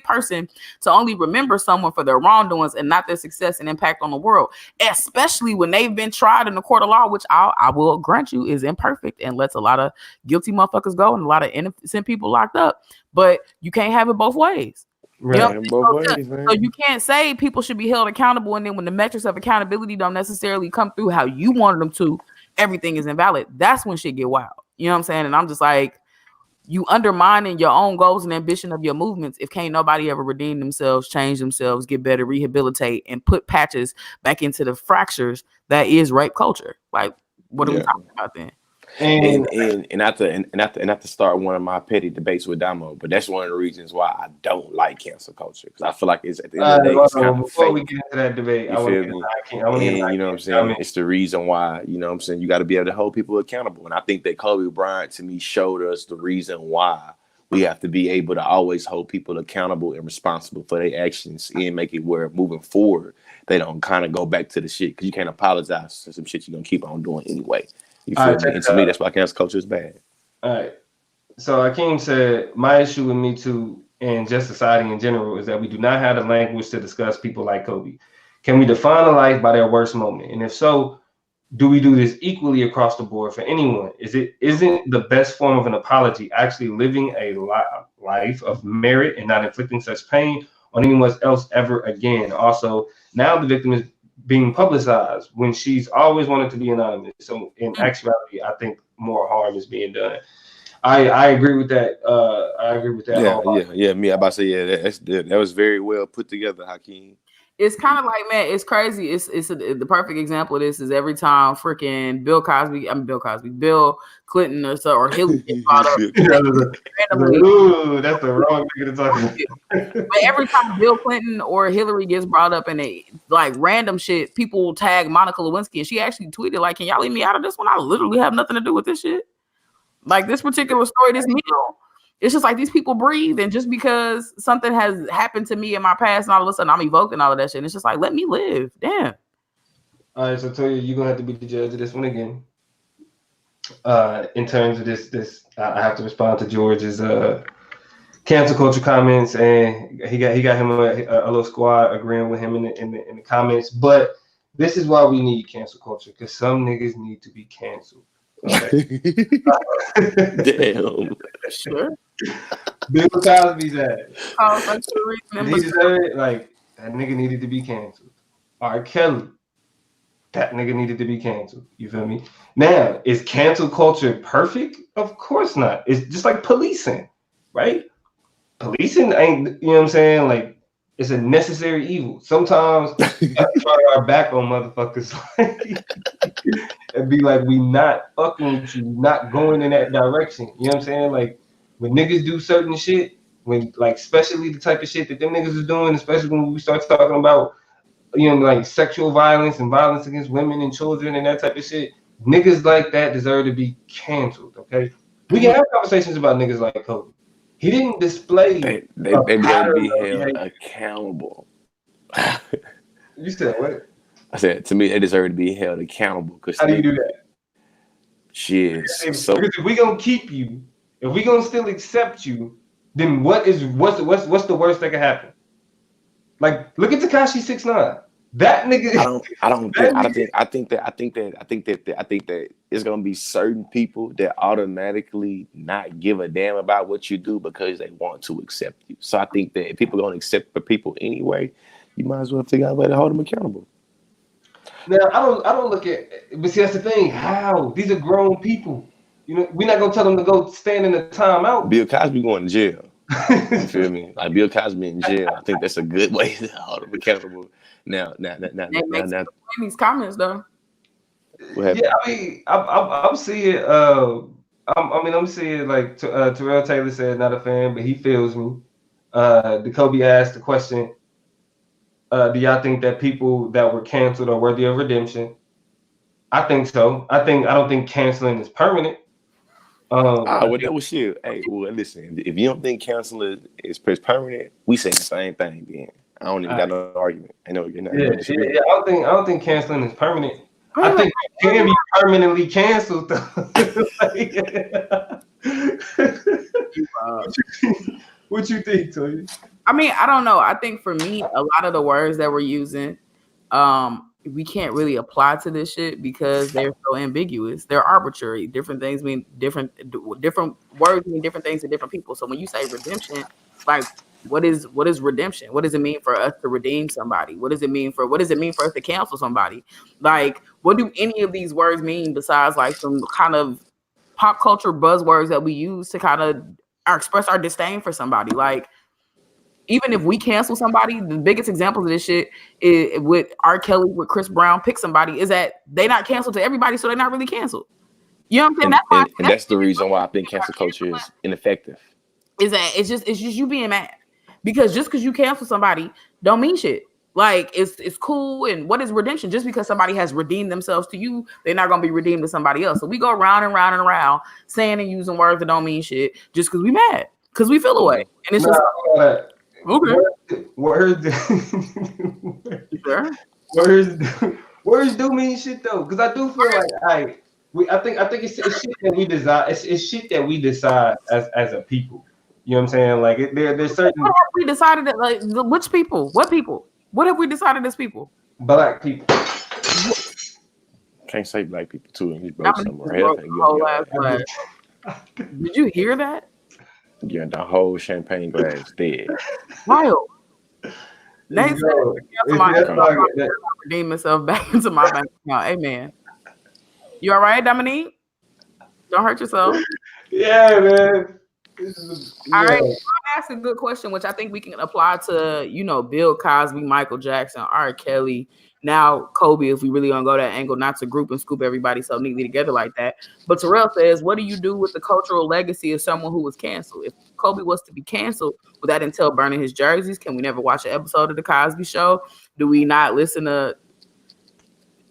person to only remember someone for their wrongdoings and not their success and impact on the world, especially when they've been tried in the court of law, which I will grant you is imperfect and lets a lot of guilty motherfuckers go and a lot of innocent people locked up. But you can't have it both ways. You know, Right. Both ways, man. so you can't say people should be held accountable, and then when the metrics of accountability don't necessarily come through how you wanted them to, everything is invalid. That's when shit get wild. You know what I'm saying? And I'm just like, you undermining your own goals and ambition of your movements if can't nobody ever redeem themselves, change themselves, get better, rehabilitate, and put patches back into the fractures that is rape culture. Like, what are we talking about then? And Not to start one of my petty debates with Damo, but that's one of the reasons why I don't like cancel culture, because I feel like it's at the end of the day it's kind of before we fake. get into that debate, You feel me? And you know what I'm saying? It's the reason why, you know what I'm saying, you got to be able to hold people accountable. And I think that Kobe Bryant, to me, showed us the reason why we have to be able to always hold people accountable and responsible for their actions and make it where moving forward, they don't kind of go back to the shit, because you can't apologize for some shit you're going to keep on doing anyway. You feel me? And to me, that's why cancel culture is bad. All right. So Akeem said, my issue with Me Too and just society in general is that we do not have the language to discuss people like Kobe. Can we define a life by their worst moment? And if so, do we do this equally across the board for anyone? Isn't the best form of an apology actually living a life of merit and not inflicting such pain on anyone else ever again? Also, now the victim is being publicized when she's always wanted to be anonymous. So in actuality, I think more harm is being done. I agree with that. I agree with that. Yeah. Me, I about to say, that was very well put together, Hakeem. It's kind of like, man, it's crazy. The perfect example of this is every time freaking Bill Clinton or Hillary gets brought up. Ooh, that's the wrong thing to talk about. But every time Bill Clinton or Hillary gets brought up in a like random shit, people will tag Monica Lewinsky, and she actually tweeted like, "Can y'all leave me out of this one? I literally have nothing to do with this shit." Like this particular story, this meal. It's just like these people breathe, and just because something has happened to me in my past, and all of a sudden I'm evoking all of that shit, and it's just like, let me live. Damn. All right, so tell you're gonna have to be the judge of this one again. In terms of this, I have to respond to George's cancel culture comments, and he got him a little squad agreeing with him in the comments. But this is why we need cancel culture, because some niggas need to be canceled. Okay. Damn. Sure. Bill Cosby's ass. Oh, He deserved it. Like, that nigga needed to be canceled. R. Kelly, that nigga needed to be canceled. You feel me? Now, is cancel culture perfect? Of course not. It's just like policing, right? Policing ain't, you know what I'm saying? Like, it's a necessary evil. Sometimes we have to turn our back on motherfuckers and be like, we not fucking with you, not going in that direction. You know what I'm saying? Like, when niggas do certain shit, when like especially the type of shit that them niggas is doing, especially when we start talking about, you know, like sexual violence and violence against women and children and that type of shit, niggas like that deserve to be canceled. Okay, we can have conversations about niggas like Kobe. He didn't display. They deserve to be held accountable. You said what? I said, to me, they deserve to be held accountable. How do you do that? Shit. Because if we gonna keep you, if we gonna still accept you, then what's the worst that could happen? Like, look at Tekashi 6ix9ine. That nigga. I think that it's gonna be certain people that automatically not give a damn about what you do because they want to accept you. So I think that if people are gonna accept the people anyway, you might as well figure out a way to hold them accountable. Now I don't look at, but see, that's the thing. How? These are grown people. You know, we're not gonna tell them to go stand in the timeout. Bill Cosby going to jail. You feel me? Like Bill Cosby in jail. I think that's a good way to hold him accountable. Now. These comments though. Yeah, I mean, I'm seeing. I'm seeing like Terrell Taylor said, not a fan, but he feels me. The Kobe asked the question. Do y'all think that people that were canceled are worthy of redemption? I think so. I don't think canceling is permanent. That was shit. Hey, well, listen. If you don't think canceling is permanent, we say the same thing. Then I don't even got no argument. I know you're not. Yeah. I don't think canceling is permanent. I think it can be permanently canceled though. What you think, Toya? I mean, I don't know. I think for me, a lot of the words that we're using, we can't really apply to this shit because they're so ambiguous. They're arbitrary. Different things mean different words mean different things to different people. So when you say redemption, like What is redemption? What does it mean for us to redeem somebody? What does it mean for us to cancel somebody? Like, what do any of these words mean besides like some kind of pop culture buzzwords that we use to kind of express our disdain for somebody? Like, even if we cancel somebody, the biggest examples of this shit is with R. Kelly, with Chris Brown, pick somebody, is that they not canceled to everybody, so they're not really canceled. You know what I'm saying? And that's the reason why I think cancel culture is ineffective. Is that it's just you being mad. Because just because you cancel somebody don't mean shit. Like, it's cool. And what is redemption? Just because somebody has redeemed themselves to you, they're not gonna be redeemed to somebody else. So we go round and round and around saying and using words that don't mean shit just because we mad. Because we feel away. And it's just okay. Words do mean shit though. Because I do feel like I think it's shit that we decide. It's shit that we decide as a people. You know what I'm saying? Like there's certain. What have we decided that, like, which people? What people? What have we decided as people? Black people. Can't say black people too, and he's broke somewhere. Did you hear that? Yeah, the whole champagne glass dead. Wild. They said redeem myself back into my bank account. Amen. You all right, Dominique? Don't hurt yourself. Yeah, man. All right, I'm ask a good question, which I think we can apply to, Bill Cosby, Michael Jackson, R. Kelly, now Kobe, if we really want to go that angle, not to group and scoop everybody so neatly together like that. But Terrell says, what do you do with the cultural legacy of someone who was canceled? If Kobe was to be canceled, would that entail burning his jerseys? Can we never watch an episode of The Cosby Show? Do we not listen to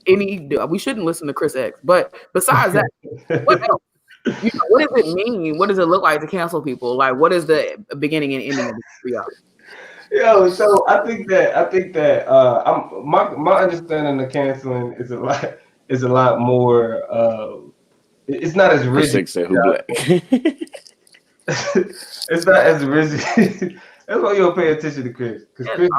we shouldn't listen to Chris X. But besides that, what else? What does it mean? What does it look like to cancel people? Like, what is the beginning and ending of this for y'all? Yo, so I think that my understanding of canceling is a lot more. It's not as rigid. It's not as rigid. That's why you don't pay attention to Chris. Because Chris,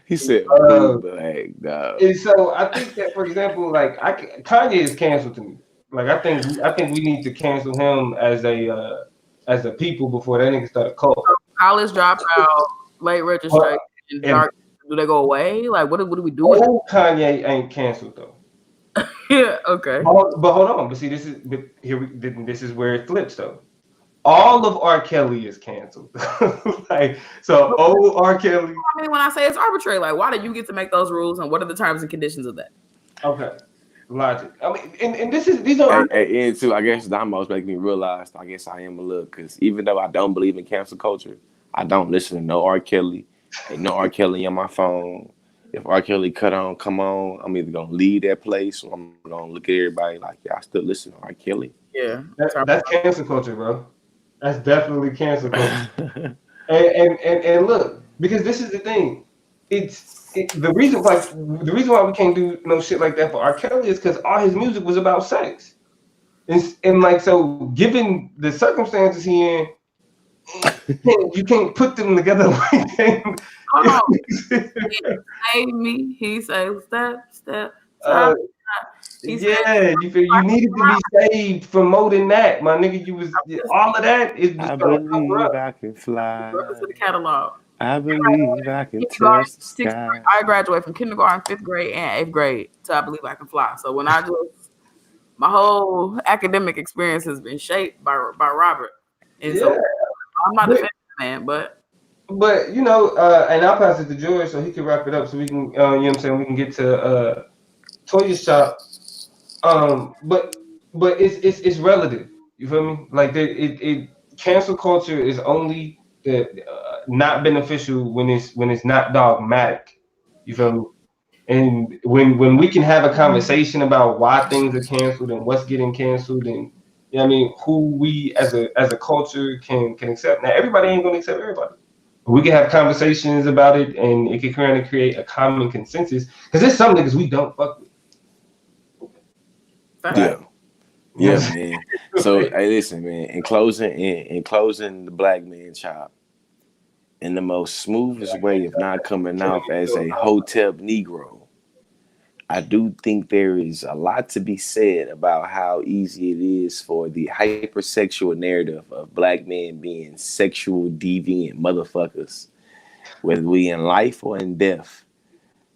he said, black. And so I think that, for example, like Kanye is canceled to me. Like I think we need to cancel him as a people before that nigga start a cult. College dropout, late registration, do they go away? Like what do we do? Old Kanye ain't canceled though. Yeah, okay. But hold on. But see, this is where it flips though. All of R. Kelly is canceled. Like, so old R. Kelly. I mean, when I say it's arbitrary, like, why do you get to make those rules, and what are the terms and conditions of that? Okay, logic. I mean, and these are. And too, I guess Damos making me realize. I guess I am a little, because even though I don't believe in cancel culture, I don't listen to no R. Kelly. Ain't no R. Kelly on my phone. If R. Kelly come on, I'm either gonna leave that place or I'm gonna look at everybody like, yeah, I still listen to R. Kelly. Yeah, that's cancel culture, bro. That's definitely cancel culture. and look, because this is the thing. The reason why we can't do no shit like that for R. Kelly is because all his music was about sex. And like, so given the circumstances he in, you can't put them together like that. Hold on. He saved me. He said, step. Yeah, you needed to be saved from more than that, my nigga. You was all of that is. I believe I can fly. To the catalog. I believe I can touch the sky. I graduated from kindergarten, 5th grade, and 8th grade, so I believe I can fly. So when my whole academic experience has been shaped by Robert, and so I'm not a fan, man, but and I'll pass it to George so he can wrap it up, so we can, you know what I'm saying, we can get to Toya Shop. But it's relative. You feel me? Like cancel culture is only not beneficial when it's not dogmatic. You feel me? And when we can have a conversation about why things are canceled and what's getting canceled, and you know what I mean, who we as a culture can accept. Now everybody ain't gonna accept everybody. But we can have conversations about it, and it can kind of create a common consensus. Because there's some niggas we don't fuck with. Yeah, man. So hey, listen, man. In closing, the black man chop, in the most smoothest way of not coming off as a hotep Negro, I do think there is a lot to be said about how easy it is for the hypersexual narrative of black men being sexual deviant motherfuckers, whether we in life or in death.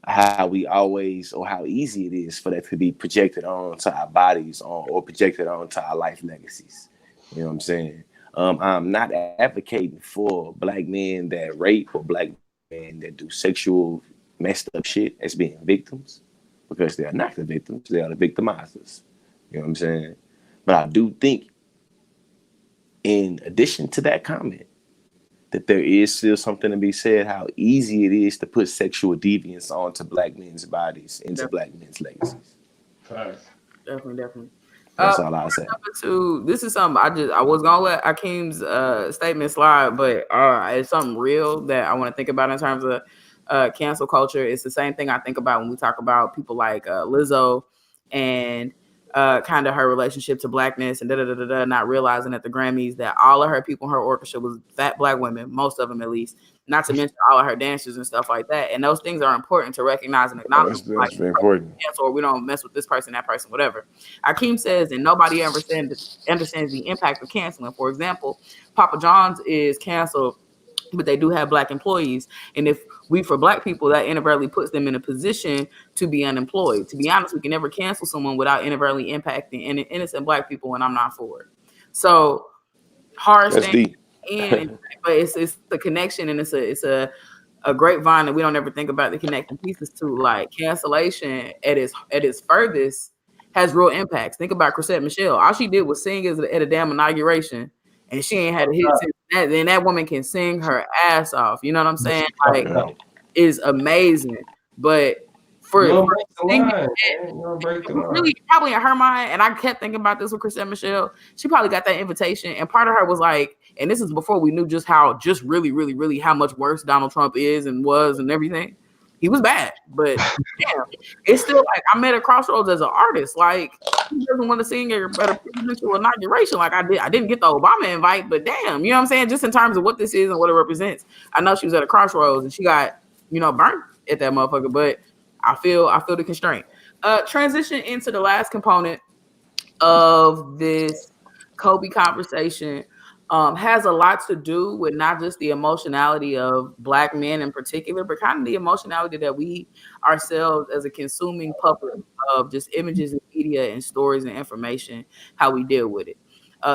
How we always, or how easy it is for that to be projected onto our bodies or projected onto our life legacies. You know what I'm saying? I'm not advocating for black men that rape or black men that do sexual messed up shit as being victims, because they are not the victims, they are the victimizers. You know what I'm saying? But I do think, in addition to that comment, that there is still something to be said how easy it is to put sexual deviance onto black men's bodies, into black men's legacies. Definitely. That's all I say. This is something I was gonna let Akeem's statement slide, but it's something real that I want to think about in terms of cancel culture. It's the same thing I think about when we talk about people like Lizzo and kind of her relationship to blackness and not realizing at the Grammys that all of her people in her orchestra was fat black women, most of them at least, not to mention all of her dancers and stuff like that. And those things are important to recognize and acknowledge. That's very important. Or we don't mess with this person, that person, whatever. Akeem says, and nobody understands the impact of canceling. For example, Papa John's is canceled, but they do have black employees. And if for black people, that inadvertently puts them in a position to be unemployed. To be honest, we can never cancel someone without inadvertently impacting innocent black people, and I'm not for it. So hard staying in, but it's the connection, and it's a grapevine that we don't ever think about the connecting pieces to. Like cancellation at its furthest has real impacts. Think about Chrisette Michele. All she did was sing at a damn inauguration, and she ain't had a hit since that. Then that woman can sing her ass off. You know what I'm saying? Like, is amazing. But for singing, really probably in her mind, and I kept thinking about this with Chrisette Michele, she probably got that invitation, and part of her was like, and this is before we knew just really how much worse Donald Trump is and was and everything. He was bad, but damn, it's still like I'm at a crossroads as an artist. Like, who doesn't want to sing at a presidential inauguration? Like I did. I didn't get the Obama invite, but damn, you know what I'm saying? Just in terms of what this is and what it represents, I know she was at a crossroads and she got, burnt at that motherfucker. But I feel the constraint. Transition into the last component of this Kobe conversation. Has a lot to do with not just the emotionality of black men in particular, but kind of the emotionality that we ourselves as a consuming public of just images and media and stories and information, how we deal with it.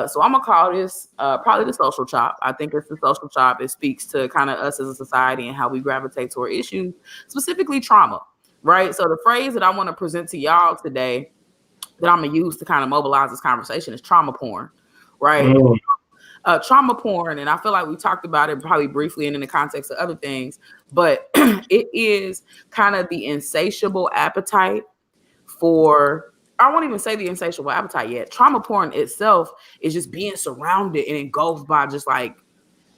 So I'm gonna call this probably the social chop. I think it's the social chop. It speaks to kind of us as a society and how we gravitate toward issues, specifically trauma, right? So the phrase that I want to present to y'all today that I'm gonna use to kind of mobilize this conversation is trauma porn, right? Trauma porn, and I feel like we talked about it probably briefly and in the context of other things, but it is kind of the insatiable appetite for, I won't even say the insatiable appetite yet. Trauma porn itself is just being surrounded and engulfed by just like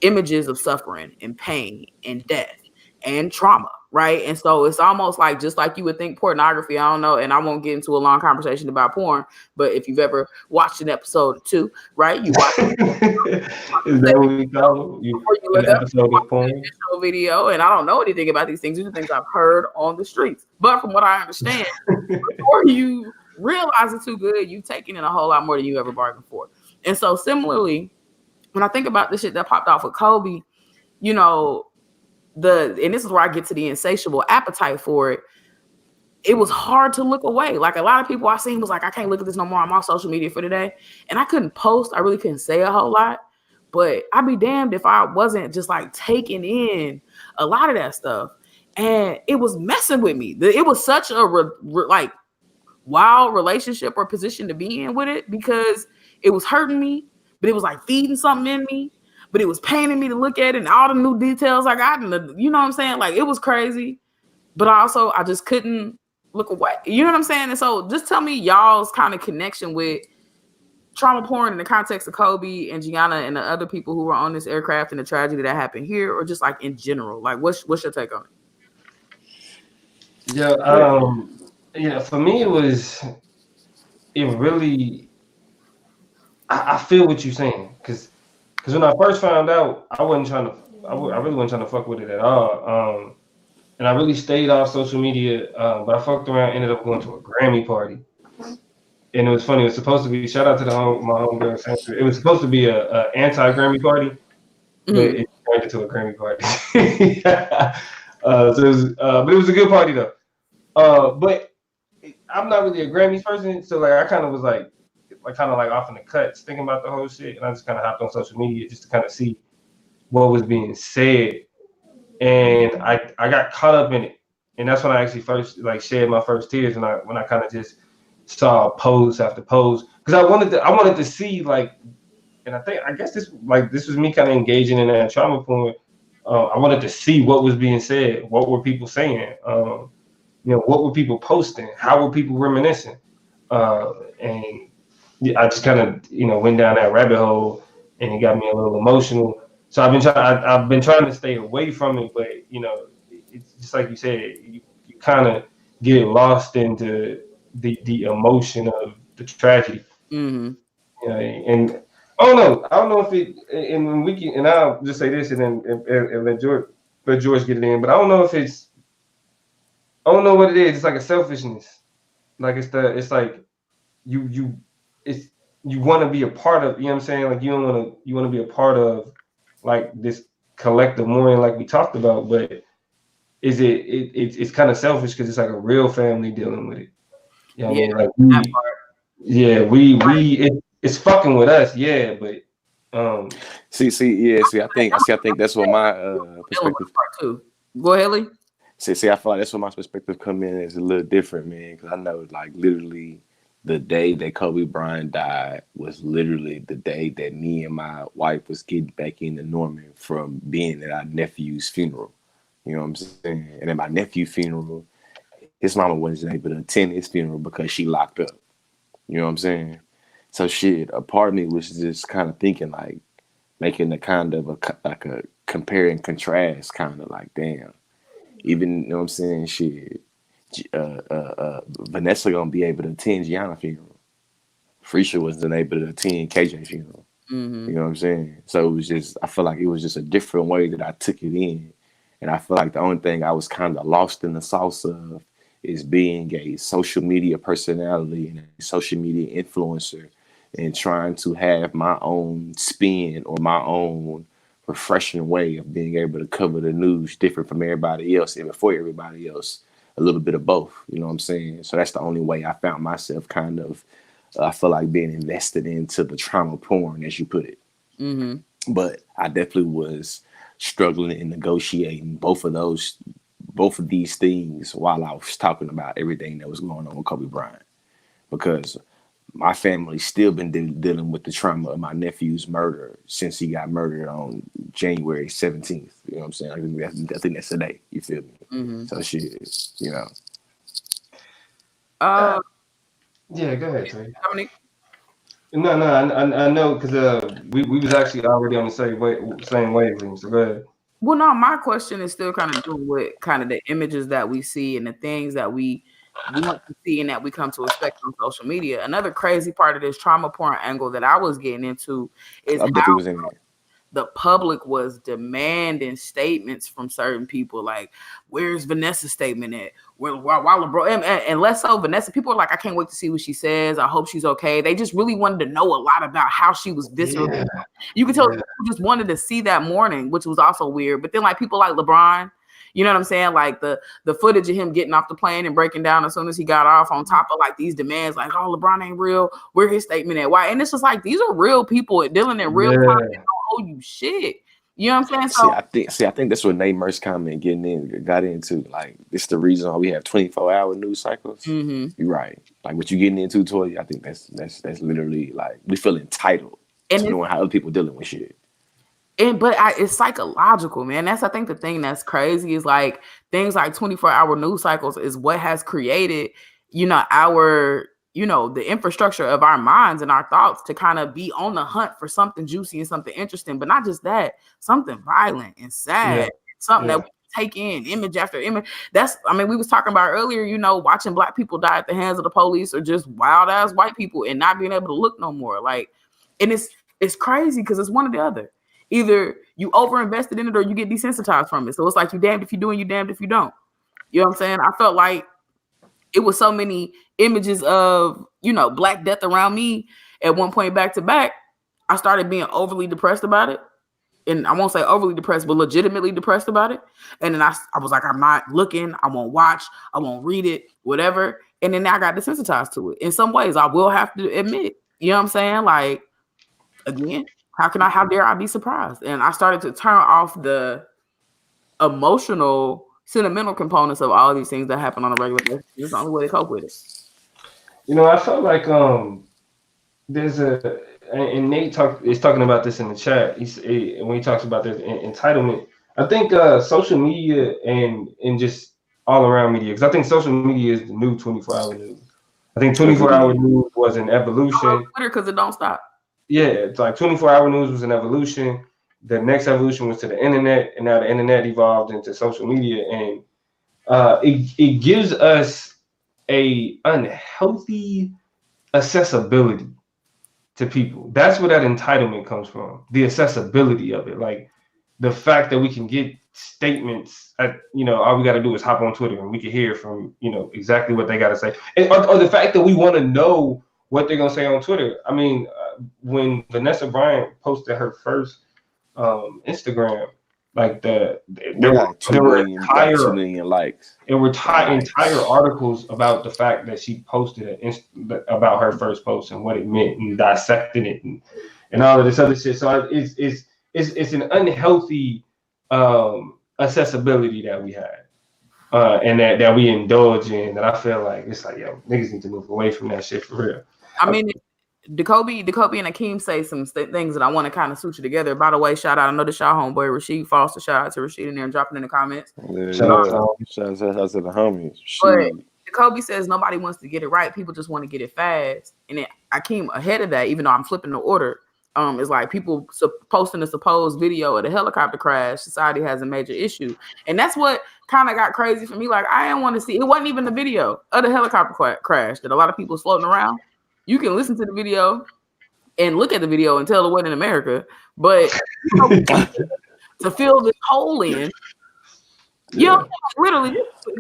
images of suffering and pain and death and trauma, right? And so it's almost like, just like you would think pornography, I don't know, and I won't get into a long conversation about porn, but if you've ever watched an episode or two, right? You watch is that what we call it? An episode of porn video, and I don't know anything about these things. These are things I've heard on the streets. But from what I understand, before you realize it's too good, you've taken in a whole lot more than you ever bargained for. And so similarly, when I think about the shit that popped off with Kobe, and this is where I get to the insatiable appetite for it. It was hard to look away. Like a lot of people I seen was like, I can't look at this no more. I'm on social media for today. And I couldn't post. I really couldn't say a whole lot. But I'd be damned if I wasn't just like taking in a lot of that stuff. And it was messing with me. It was such a like wild relationship or position to be in with it, because it was hurting me, but it was like feeding something in me. But it was paining me to look at it and all the new details I got. And you know what I'm saying? Like, it was crazy. But also, I just couldn't look away. You know what I'm saying? And so just tell me y'all's kind of connection with trauma porn in the context of Kobe and Gianna and the other people who were on this aircraft and the tragedy that happened here, or just like in general. Like, what's your take on it? Yeah, for me, I feel what you're saying. Because when I first found out, I really wasn't trying to fuck with it at all. and I really stayed off social media. But I fucked around, ended up going to a Grammy party, and it was funny. It was supposed to be shout out to my homegirl Sandra. It was supposed to be a anti Grammy party, but Mm-hmm. it turned into a Grammy party. So it was, but it was a good party though. But I'm not really a Grammys person, so like I kind of was like kind of like off in the cuts, thinking about the whole shit, and I just kind of hopped on social media just to kind of see what was being said, and I got caught up in it, and that's when I actually first like shed my first tears when I kind of just saw post after post because I wanted to see like, and I guess this was me kind of engaging in that trauma porn. I wanted to see what was being said, what were people saying, what were people posting, how were people reminiscing, and yeah, I just kind of went down that rabbit hole, and it got me a little emotional. So I've been trying to stay away from it, but it's just like you said, you kind of get lost into the emotion of the tragedy. Mm-hmm. And I don't know if it, and we can, and I'll just say this, and then and let George get it in, but I don't know what it is. It's like a selfishness, like it's like you it's you want to be a part of. You know what I'm saying? Like you want to be a part of like this collective mourning, like we talked about, but it's kind of selfish because it's like a real family dealing with it. You know what I Yeah, mean? Like that part. it's fucking with us, yeah, but See, I think that's what my Feeling with perspective. part too. Go ahead, Lee. See, I feel like that's what my perspective come in is a little different, man. Because I know, like, literally, the day that Kobe Bryant died was literally the day that me and my wife was getting back into Norman from being at our nephew's funeral. You know what I'm saying? And at my nephew's funeral, his mama wasn't able to attend his funeral because she locked up. You know what I'm saying? So shit, a part of me was just kind of thinking like making a kind of like a compare and contrast kind of like damn. Even you know what I'm saying, shit. Vanessa gonna be able to attend Gianna funeral. Freisha wasn't able to attend KJ funeral. Mm-hmm. You know what I'm saying? So it was just I feel like it was just a different way that I took it in. And I feel like the only thing I was kind of lost in the sauce of is being a social media personality and a social media influencer and trying to have my own spin or my own refreshing way of being able to cover the news different from everybody else and before everybody else. A little bit of both, you know what I'm saying? So that's the only way I found myself kind of, I feel like being invested into the trauma porn, as you put it. Mm-hmm. But I definitely was struggling and negotiating both of these things while I was talking about everything that was going on with Kobe Bryant. Because my family's still been dealing with the trauma of my nephew's murder since he got murdered on January 17th. You know what I'm saying? I think that's today. You feel me? Mm-hmm. So shit, you know. yeah, go ahead, Trey. Dominic. No, I know because we was actually already on the same wavelength. So go ahead. Well, no, my question is still kind of doing with kind of the images that we see and the things that we want to see and that we come to expect on social media. Another crazy part of this trauma porn angle that I was getting into is I definitely how was in it. the public was demanding statements from certain people. Like, where's Vanessa's statement at? While LeBron and less so Vanessa, people are like, I can't wait to see what she says. I hope she's okay. They just really wanted to know a lot about how she was viscerally. Yeah. You could tell people just wanted to see that morning, which was also weird. But then like people like LeBron, you know what I'm saying? Like the footage of him getting off the plane and breaking down as soon as he got off, on top of like these demands, like, oh, LeBron ain't real. Where his statement at? Why? And it's just like these are real people dealing in real time. They don't owe you shit. You know what I'm saying? So I think that's what Nate Merce comment got into. Like, it's the reason why we have 24-hour news cycles. mm-hmm. You're right. Like what you getting into, Toy. I think that's literally like we feel entitled and to knowing how other people dealing with shit. It's psychological, man. That's I think the thing that's crazy is like things like 24-hour news cycles is what has created, our the infrastructure of our minds and our thoughts to kind of be on the hunt for something juicy and something interesting, but not just that, something violent and sad, something that we take in image after image. We was talking about earlier, watching black people die at the hands of the police or just wild ass white people and not being able to look no more. Like, and it's crazy because it's one or the other. Either you over invested in it or you get desensitized from it. So it's like you damned if you do and you damned if you don't. You know what I'm saying? I felt like it was so many images of, Black death around me at one point back to back. I started being overly depressed about it. And I won't say overly depressed, but legitimately depressed about it. And then I was like, I'm not looking. I won't watch. I won't read it, whatever. And then I got desensitized to it. In some ways, I will have to admit, you know what I'm saying? Like, again, how dare I be surprised? And I started to turn off the emotional, sentimental components of all these things that happen on a regular basis. It's the only way to cope with it. I felt like there's and Nate is talking about this in the chat. When he talks about this entitlement, I think social media and just all around media, because I think social media is the new 24-hour news. I think 24-hour news was an evolution. Twitter, because it don't stop. Yeah, it's like 24-hour news was an evolution. The next evolution was to the internet, and now the internet evolved into social media, and it gives us a unhealthy accessibility to people. That's where that entitlement comes from. The accessibility of it, like the fact that we can get statements. All we got to do is hop on Twitter and we can hear from exactly what they got to say, or the fact that we want to know what they're gonna say on Twitter. I mean, when Vanessa Bryant posted her first Instagram, like there were 2 million likes. There were entire articles about the fact that she posted about her first post and what it meant and dissecting it and all of this other shit. So it's an unhealthy accessibility that we had and that we indulge in. That I feel like it's like, yo, niggas need to move away from that shit for real. I mean, Kobe and Akeem say some things that I want to kind of suture together. By the way, shout out, I know this y'all homeboy Rasheed Foster. Shout out to Rasheed in there and dropping in the comments. Yeah, shout out to the homies. But Kobe says nobody wants to get it right. People just want to get it fast. And then Akeem ahead of that, even though I'm flipping the order, is like people posting a supposed video of a helicopter crash. Society has a major issue. And that's what kind of got crazy for me. Like, I didn't want to see, it wasn't even the video of the helicopter crash that a lot of people was floating around. You can listen to the video and look at the video and tell it wasn't in America, but to fill this hole in, literally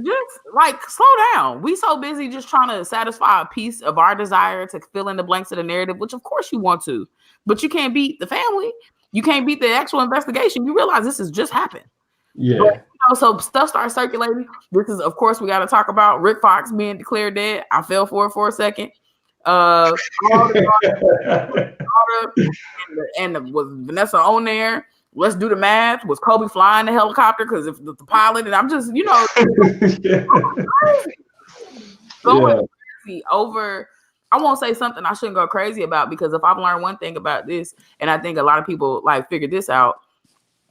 just like slow down. We so busy just trying to satisfy a piece of our desire to fill in the blanks of the narrative, which of course you want to, but you can't beat the family. You can't beat the actual investigation. You realize this has just happened. Yeah. But, so stuff starts circulating. This is, of course, we got to talk about Rick Fox being declared dead. I fell for it for a second. Was Vanessa on there? Let's do the math. Was Kobe flying the helicopter? Because if the pilot, and I'm just, going crazy over. I won't say something I shouldn't go crazy about, because if I've learned one thing about this, and I think a lot of people like figured this out,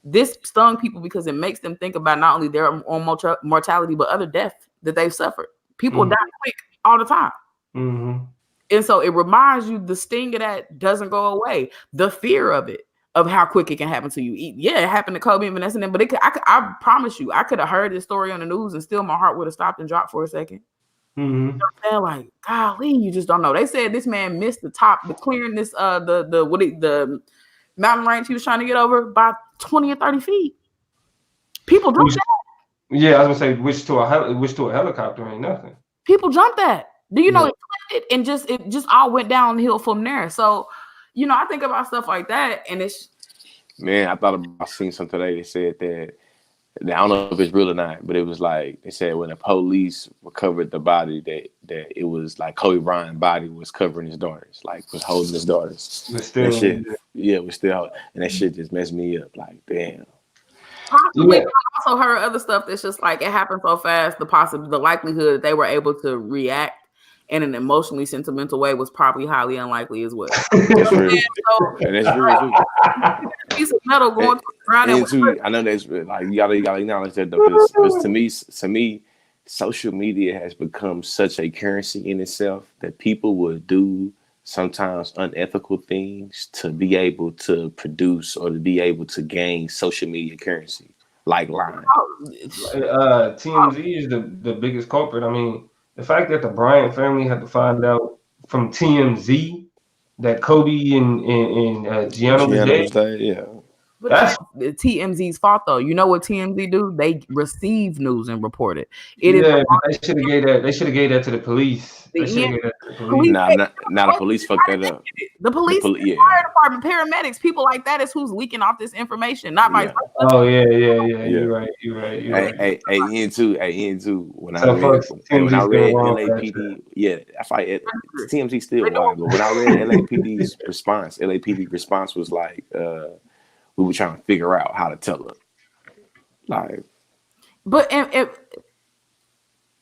this stung people because it makes them think about not only their own mortality but other death that they've suffered. People die quick all the time. Mm-hmm. And so it reminds you the sting of that doesn't go away. The fear of it, of how quick it can happen to you. Yeah, it happened to Kobe and Vanessa, but I promise you, I could have heard this story on the news and still my heart would have stopped and dropped for a second. Mm-hmm. You know what I'm saying? Like, golly, you just don't know. They said this man missed the clearing this the mountain range he was trying to get over by 20 or 30 feet. People jumped that. Yeah, I was gonna say, which to a helicopter ain't nothing. People jumped that. Do you know it flipped it and it just all went downhill from there? So, I think about stuff like that, and it's. Man, I seen something today that said that I don't know if it's real or not, but it was like they said when the police recovered the body, that it was like Kobe Bryant's body was covering his daughters, like was holding his daughters. It was still, and that shit just messed me up. Like, damn. Possibly. I also heard other stuff that's just like it happened so fast. The likelihood that they were able to react in an emotionally sentimental way was probably highly unlikely as well. That's real. And that's real too. Piece of metal going around and I know that's like you gotta acknowledge that though, because to me, social media has become such a currency in itself that people would do sometimes unethical things to be able to produce or to be able to gain social media currency, like lying. TMZ is the biggest culprit. I mean, the fact that the Bryant family had to find out from TMZ that Kobe and Gianna was dead. Yeah. But it's not TMZ's fault though. You know what TMZ do? They receive news and report it. It is they should have gave that. They should have gave that to the police. They should have gave that to the police. Nah, the police fucked that up. The police, the fire department, paramedics, people like that is who's leaking off this information, not vice versa. Oh yeah. You're right. Hey, Ian too. When I read LAPD, I fight TMZ still wild, but when I read LAPD's response, LAPD response was like, we were trying to figure out how to tell her. Like, but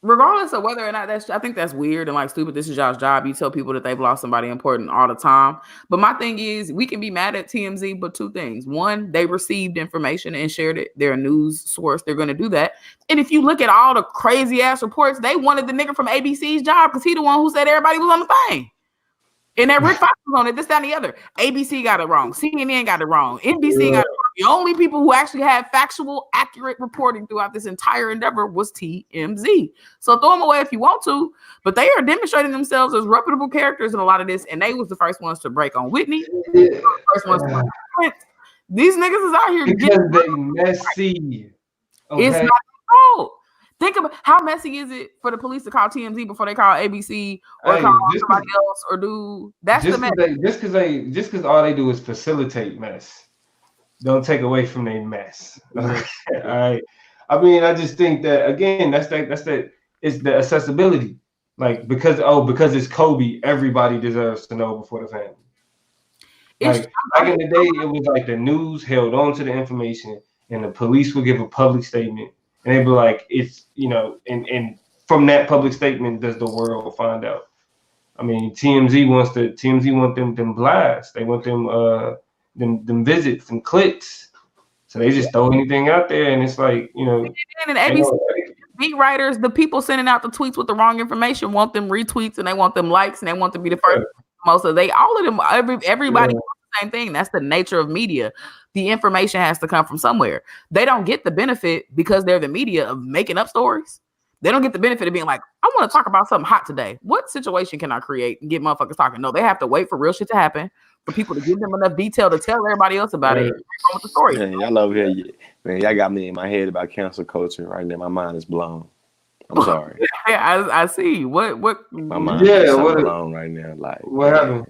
regardless of whether or not I think that's weird and like stupid. This is y'all's job. You tell people that they've lost somebody important all the time. But my thing is, we can be mad at TMZ, but two things. One, they received information and shared it. They're a news source. They're going to do that. And if you look at all the crazy ass reports, they wanted the nigga from ABC's job because he the one who said everybody was on the thing. And that Rick Fox was on it, this, that, and the other. ABC got it wrong. CNN got it wrong. NBC got it wrong. The only people who actually had factual, accurate reporting throughout this entire endeavor was TMZ. So throw them away if you want to. But they are demonstrating themselves as reputable characters in a lot of this. And they was the first ones to break on Whitney. The first ones to break on these niggas is out here. Because they messy. Okay? It's not their fault. Think about how messy is it for the police to call TMZ before they call ABC or call somebody else or do that's the mess. Just because all they do is facilitate mess, don't take away from their mess. All right. I mean, I just think that again, that's it's the accessibility. Like because it's Kobe, everybody deserves to know before the family. Like back in the day, it was like the news held on to the information, and the police would give a public statement. And they'd be like, it's, and from that public statement, does the world find out? I mean, TMZ want them blasts. They want them visits and clicks. So they just throw anything out there, and it's like, And ABC beat writers, the people sending out the tweets with the wrong information want them retweets, and they want them likes, and they want to be the first. Most of all of them, everybody wants the same thing. That's the nature of media. The information has to come from somewhere. They don't get the benefit because they're the media of making up stories. They don't get the benefit of being like, I want to talk about something hot today. What situation can I create and get motherfuckers talking? No, they have to wait for real shit to happen for people to give them enough detail to tell everybody else about it. With the story. Man, y'all over here, man. Y'all got me in my head about cancel culture right now. My mind is blown. I'm sorry. I see. What? My mind is blown right now. Like, what happened?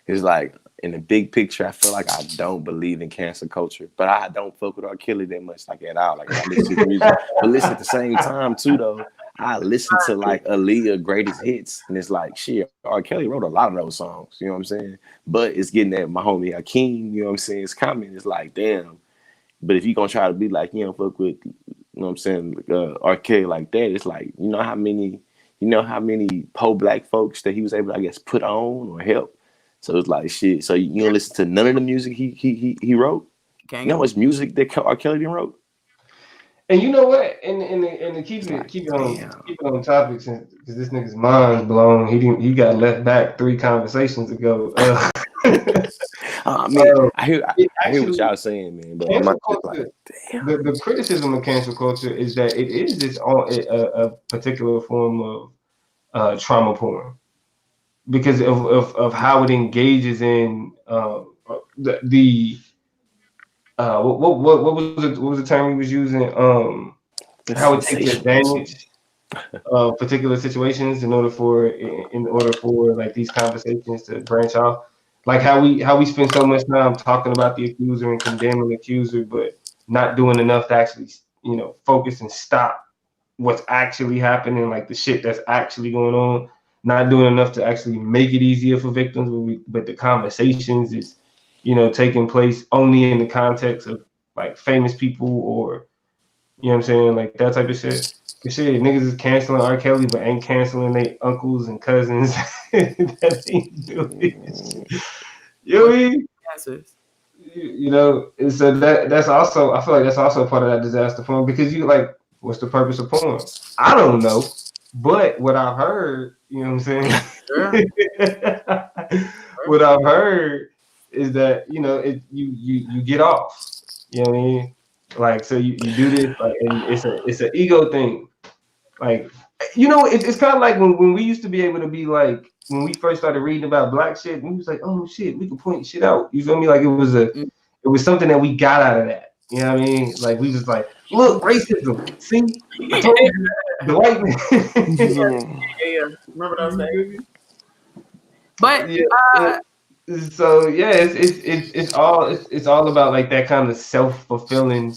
It's like, in the big picture, I feel like I don't believe in cancel culture, but I don't fuck with R. Kelly that much, like at all. Like I listen to music, but listen at the same time too, though. I listen to like Aaliyah greatest hits, and it's like shit. R. Kelly wrote a lot of those songs, you know what I'm saying? But it's getting at my homie Hakeem, you know what I'm saying? It's coming. It's like damn. But if you gonna try to be like fuck with, you know what I'm saying, R. Kelly like that, it's like you know how many poor black folks that he was able to, I guess, put on or help. So it's like shit. So you don't listen to none of the music he wrote. You know what's music that R. Kelly didn't wrote? And you know what? And keep it on topic, because this nigga's mind's blown. He got left back 3 conversations ago. I hear what y'all saying, man. But cancel culture, like, the criticism of cancel culture is that it is a particular form of trauma porn. Because of how it engages in what was the term he was using? How it takes advantage of particular situations in order for like these conversations to branch off. Like how we spend so much time talking about the accuser and condemning the accuser, but not doing enough to actually focus and stop what's actually happening, like the shit that's actually going on. Not doing enough to actually make it easier for victims, but the conversations is, taking place only in the context of like famous people or, you know what I'm saying, like that type of shit. Shit, niggas is canceling R. Kelly, but ain't canceling their uncles and cousins that ain't doing. You know what I mean? And so that's also, I feel like that's also part of that disaster porn, because you like, what's the purpose of porn? I don't know. But what I've heard, you know what I'm saying? Sure. What I've heard is that, you get off. You know what I mean? Like, so you do this, like, and it's an ego thing. Like, it's kind of like when we used to be able to be like, when we first started reading about black shit, we was like, oh shit, we can point shit out. You feel me? Like it was it was something that we got out of that. You know what I mean? Like we was like, look, racism. See, I told you, the white man. Yeah. Remember those days? But Yeah. So yeah, it's all about like that kind of self-fulfilling.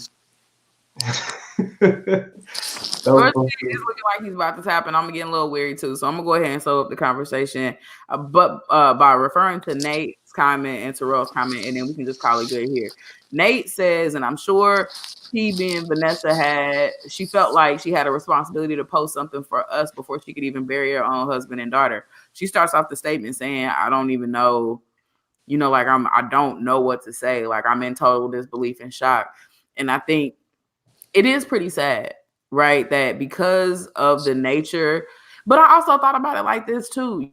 George is looking like he's about to happen. I'm getting a little weary too, so I'm gonna go ahead and sew up the conversation. But by referring to Nate's comment and Terrell's comment, and then we can just call it good here. Nate says, and I'm sure he being Vanessa she felt like she had a responsibility to post something for us before she could even bury her own husband and daughter. She starts off the statement saying, "I don't even know, like I don't know what to say. Like I'm in total disbelief and shock." And I think it is pretty sad, right? That because of the nature, but I also thought about it like this too.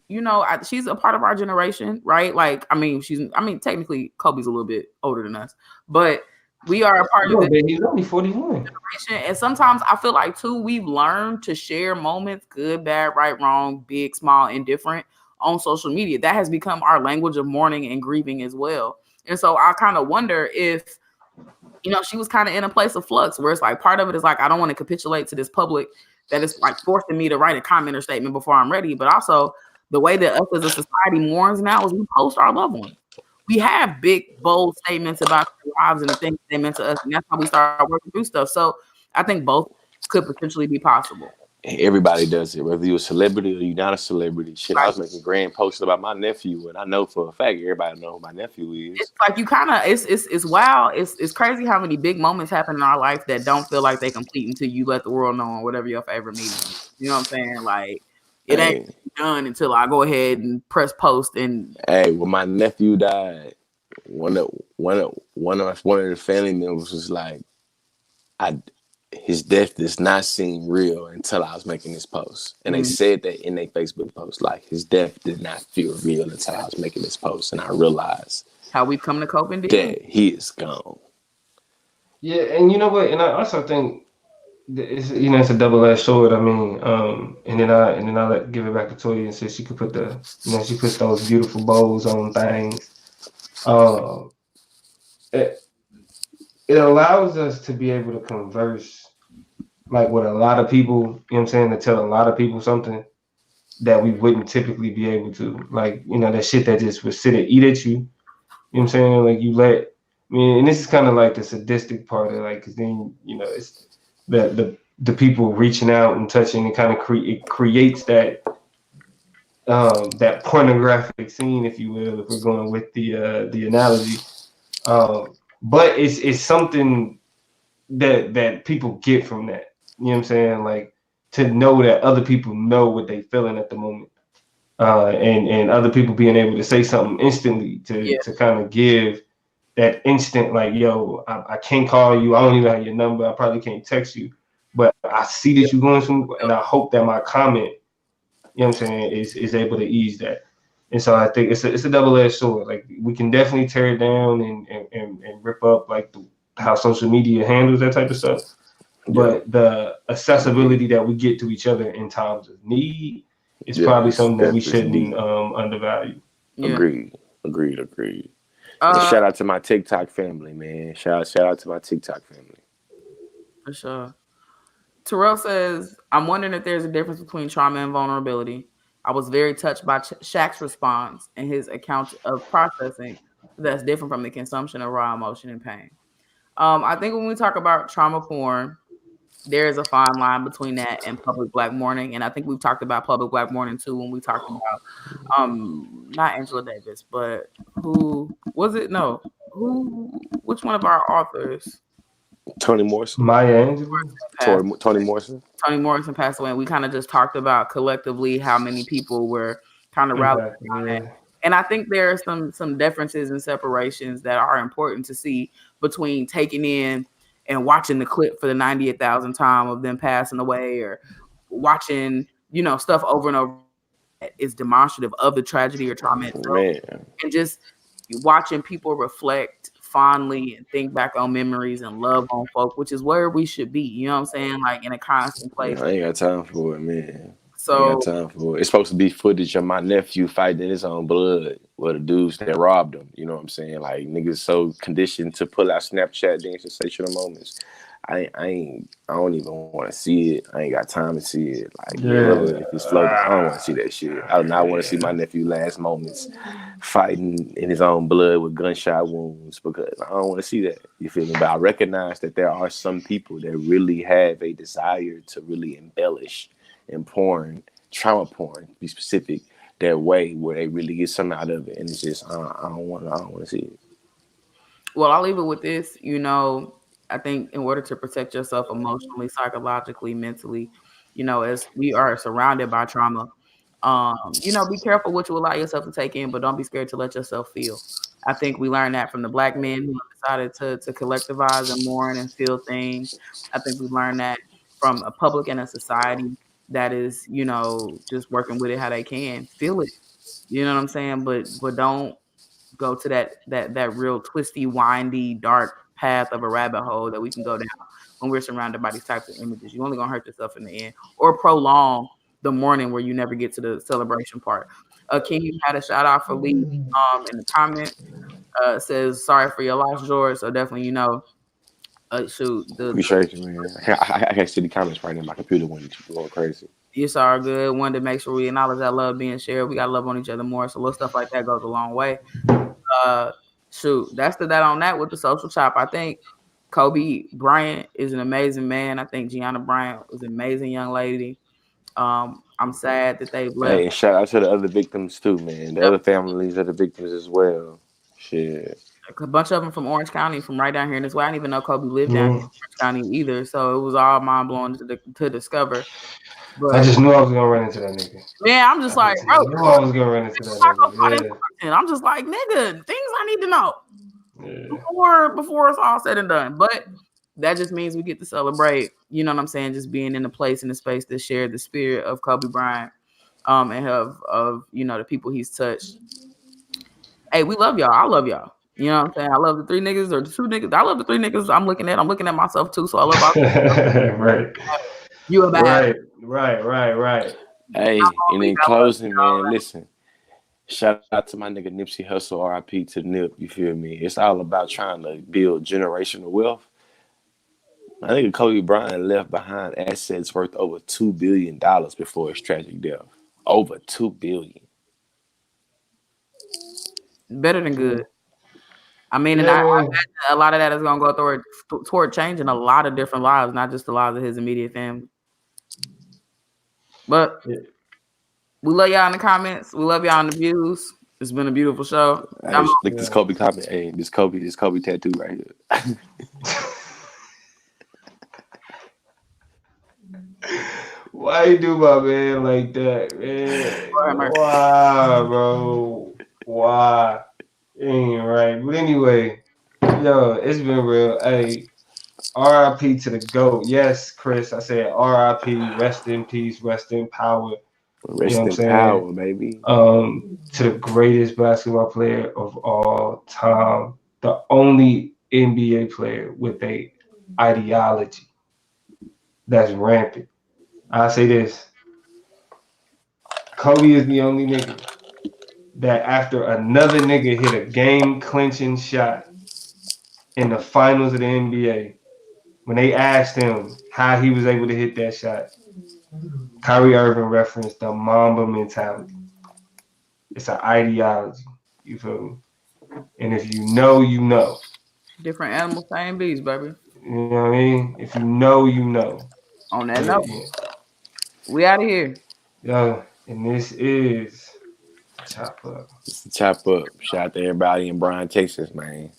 She's a part of our generation, right? Like, technically Kobe's a little bit older than us, but we are a part of it. He's only 41. Generation. And sometimes I feel like too, we've learned to share moments, good, bad, right, wrong, big, small, indifferent, on social media. That has become our language of mourning and grieving as well. And so I kind of wonder if, she was kind of in a place of flux where it's like part of it is like, I don't want to capitulate to this public that is like forcing me to write a comment or statement before I'm ready. But also the way that us as a society mourns now is we post our loved ones. We have big, bold statements about their lives and the things they meant to us. And that's how we start working through stuff. So I think both could potentially be possible. Everybody does it, whether you're a celebrity or you're not a celebrity. Shit, I was making grand posts about my nephew, and I know for a fact everybody know who my nephew is. It's like you kind of, it's wild. It's crazy how many big moments happen in our life that don't feel like they complete until you let the world know on whatever your favorite meeting is. You know what I'm saying? Like it ain't done until I go ahead and press post. And when my nephew died, one of the family members was like, his death does not seem real until I was making this post. And they said that in their Facebook post, like his death did not feel real until I was making this post. And I realized how we've come to cope and that he is gone. Yeah, and you know what? And I also think it's it's a double-edged sword. I mean, and then I give it back to Toya and say she could put she puts those beautiful bows on things. It allows us to be able to converse like with a lot of people, you know what I'm saying, to tell a lot of people something that we wouldn't typically be able to. Like, that shit that just would sit and eat at you. You know what I'm saying? Like and this is kind of like the sadistic part of like, because then, it's the people reaching out and touching and kind of creates that that pornographic scene, if you will, if we're going with the analogy. But it's something that people get from that. You know what I'm saying? Like to know that other people know what they feeling at the moment. And other people being able to say something instantly to kind of give that instant, like, yo, I can't call you. I don't even have your number. I probably can't text you, but I see that you're going somewhere, and I hope that my comment, you know what I'm saying, is able to ease that. And so I think it's a double-edged sword. Like we can definitely tear it down and rip up like how social media handles that type of stuff. But the accessibility that we get to each other in times of need is probably something that we shouldn't undervalue. Yeah. Agreed. Shout out to my TikTok family, man. Shout out to my TikTok family. For sure. Terrell says, I'm wondering if there's a difference between trauma and vulnerability. I was very touched by Shaq's response and his account of processing that's different from the consumption of raw emotion and pain. I think when we talk about trauma porn, there is a fine line between that and public Black mourning. And I think we've talked about public Black mourning too when we talked about not Angela Davis, but who was it? No. Which one of our authors? Toni Morrison. Maya Angelou. Toni Morrison. Toni Morrison passed away. And we kind of just talked about collectively how many people were kind of rallying around that. And I think there are some differences and separations that are important to see between taking in and watching the clip for the 98,000th time of them passing away, or watching, stuff over and over that is demonstrative of the tragedy or trauma itself. And just watching people reflect fondly and think back on memories and love on folk, which is where we should be. You know what I'm saying? Like in a constant place. I ain't got time for it, man. I ain't got So, time for it. It's supposed to be footage of my nephew fighting in his own blood with the dudes that robbed him. You know what I'm saying? Like niggas so conditioned to pull out Snapchat these sensational moments. I don't even want to see it. I ain't got time to see it. Like Yeah. if it's floating, I don't want to see that shit. I do not want to see my nephew last moments fighting in his own blood with gunshot wounds because I don't want to see that. You feel me? But I recognize that there are some people that really have a desire to really embellish and trauma porn, to be specific, that way where they really get something out of it, and it's just I don't want to see it. well, I'll leave it with this. I think in order to protect yourself emotionally, psychologically, mentally, as we are surrounded by trauma, be careful what you allow yourself to take in, but don't be scared to let yourself feel. I think we learned that from the black men who decided to collectivize and mourn and feel things. I think we learned that from a public and a society that is, just working with it how they can. Feel it. You know what I'm saying? But don't go to that real twisty, windy, dark path of a rabbit hole that we can go down when we're surrounded by these types of images. You're only gonna hurt yourself in the end, or prolong the mourning where you never get to the celebration part. King, you had a shout out for Lee in the comments. Says sorry for your loss, George. So definitely, shoot, Appreciate you, man. I can't see the comments right now. My computer went going crazy. it's all good. Wanted to make sure we acknowledge that love being shared. We got to love on each other more. So little stuff like that goes a long way. Uh, Shoot, that's that on that with the social chop. I think Kobe Bryant is an amazing man. I think Gianna Bryant was an amazing young lady. I'm sad that they've left. Hey, and shout out to the other victims too, man. The other families of the victims as well. Shit. A bunch of them from Orange County, from right down here in this way. I didn't even know Kobe lived down here in Mm. Orange County either. So it was all mind blowing to discover. But I just knew I was gonna run into that nigga. man, I'm just like, bro, I knew I was gonna run into that nigga. I'm just like, nigga, things I need to know Yeah. before it's all said and done. But that just means we get to celebrate, you know what I'm saying, just being in a place, in a space that shared the spirit of Kobe Bryant, and of the people he's touched. Hey, we love y'all. I love y'all. You know what I'm saying? I love the three niggas or the two niggas. I love the three niggas I'm looking at myself too. So I love all Right. you a bad. Right. Hey, and in closing, man, listen. Shout out to my nigga Nipsey Hussle, RIP to Nip. You feel me? It's all about trying to build generational wealth. I think Kobe Bryant left behind assets worth over $2 billion before his tragic death. Over $2 billion. Better than good. I mean, and Yeah, I imagine a lot of that is going to go toward changing a lot of different lives, not just the lives of his immediate family. But we love y'all in the comments. We love y'all in the views. It's been a beautiful show. Hey, look this Kobe comment. Hey, this Kobe tattoo right here. Why you do my man like that, man? Why, bro? Why? Ain't right. But anyway, yo, it's been real. Hey, RIP to the GOAT. Yes, Chris, I said RIP, rest in peace, rest in power. Rest in power, baby. To the greatest basketball player of all time, the only NBA player with a ideology that's rampant. I say this: Kobe is the only nigga that after another nigga hit a game clinching shot in the finals of the NBA, when they asked him how he was able to hit that shot, Kyrie Irving referenced the Mamba mentality. It's an ideology. You feel me? And if you know, you know. Different animals, same bees, baby. You know what I mean? If you know, you know. On that note, we out of here. Yo, and this is Chop Up. It's the Chop Up. Shout out to everybody in Bryan, Texas, man.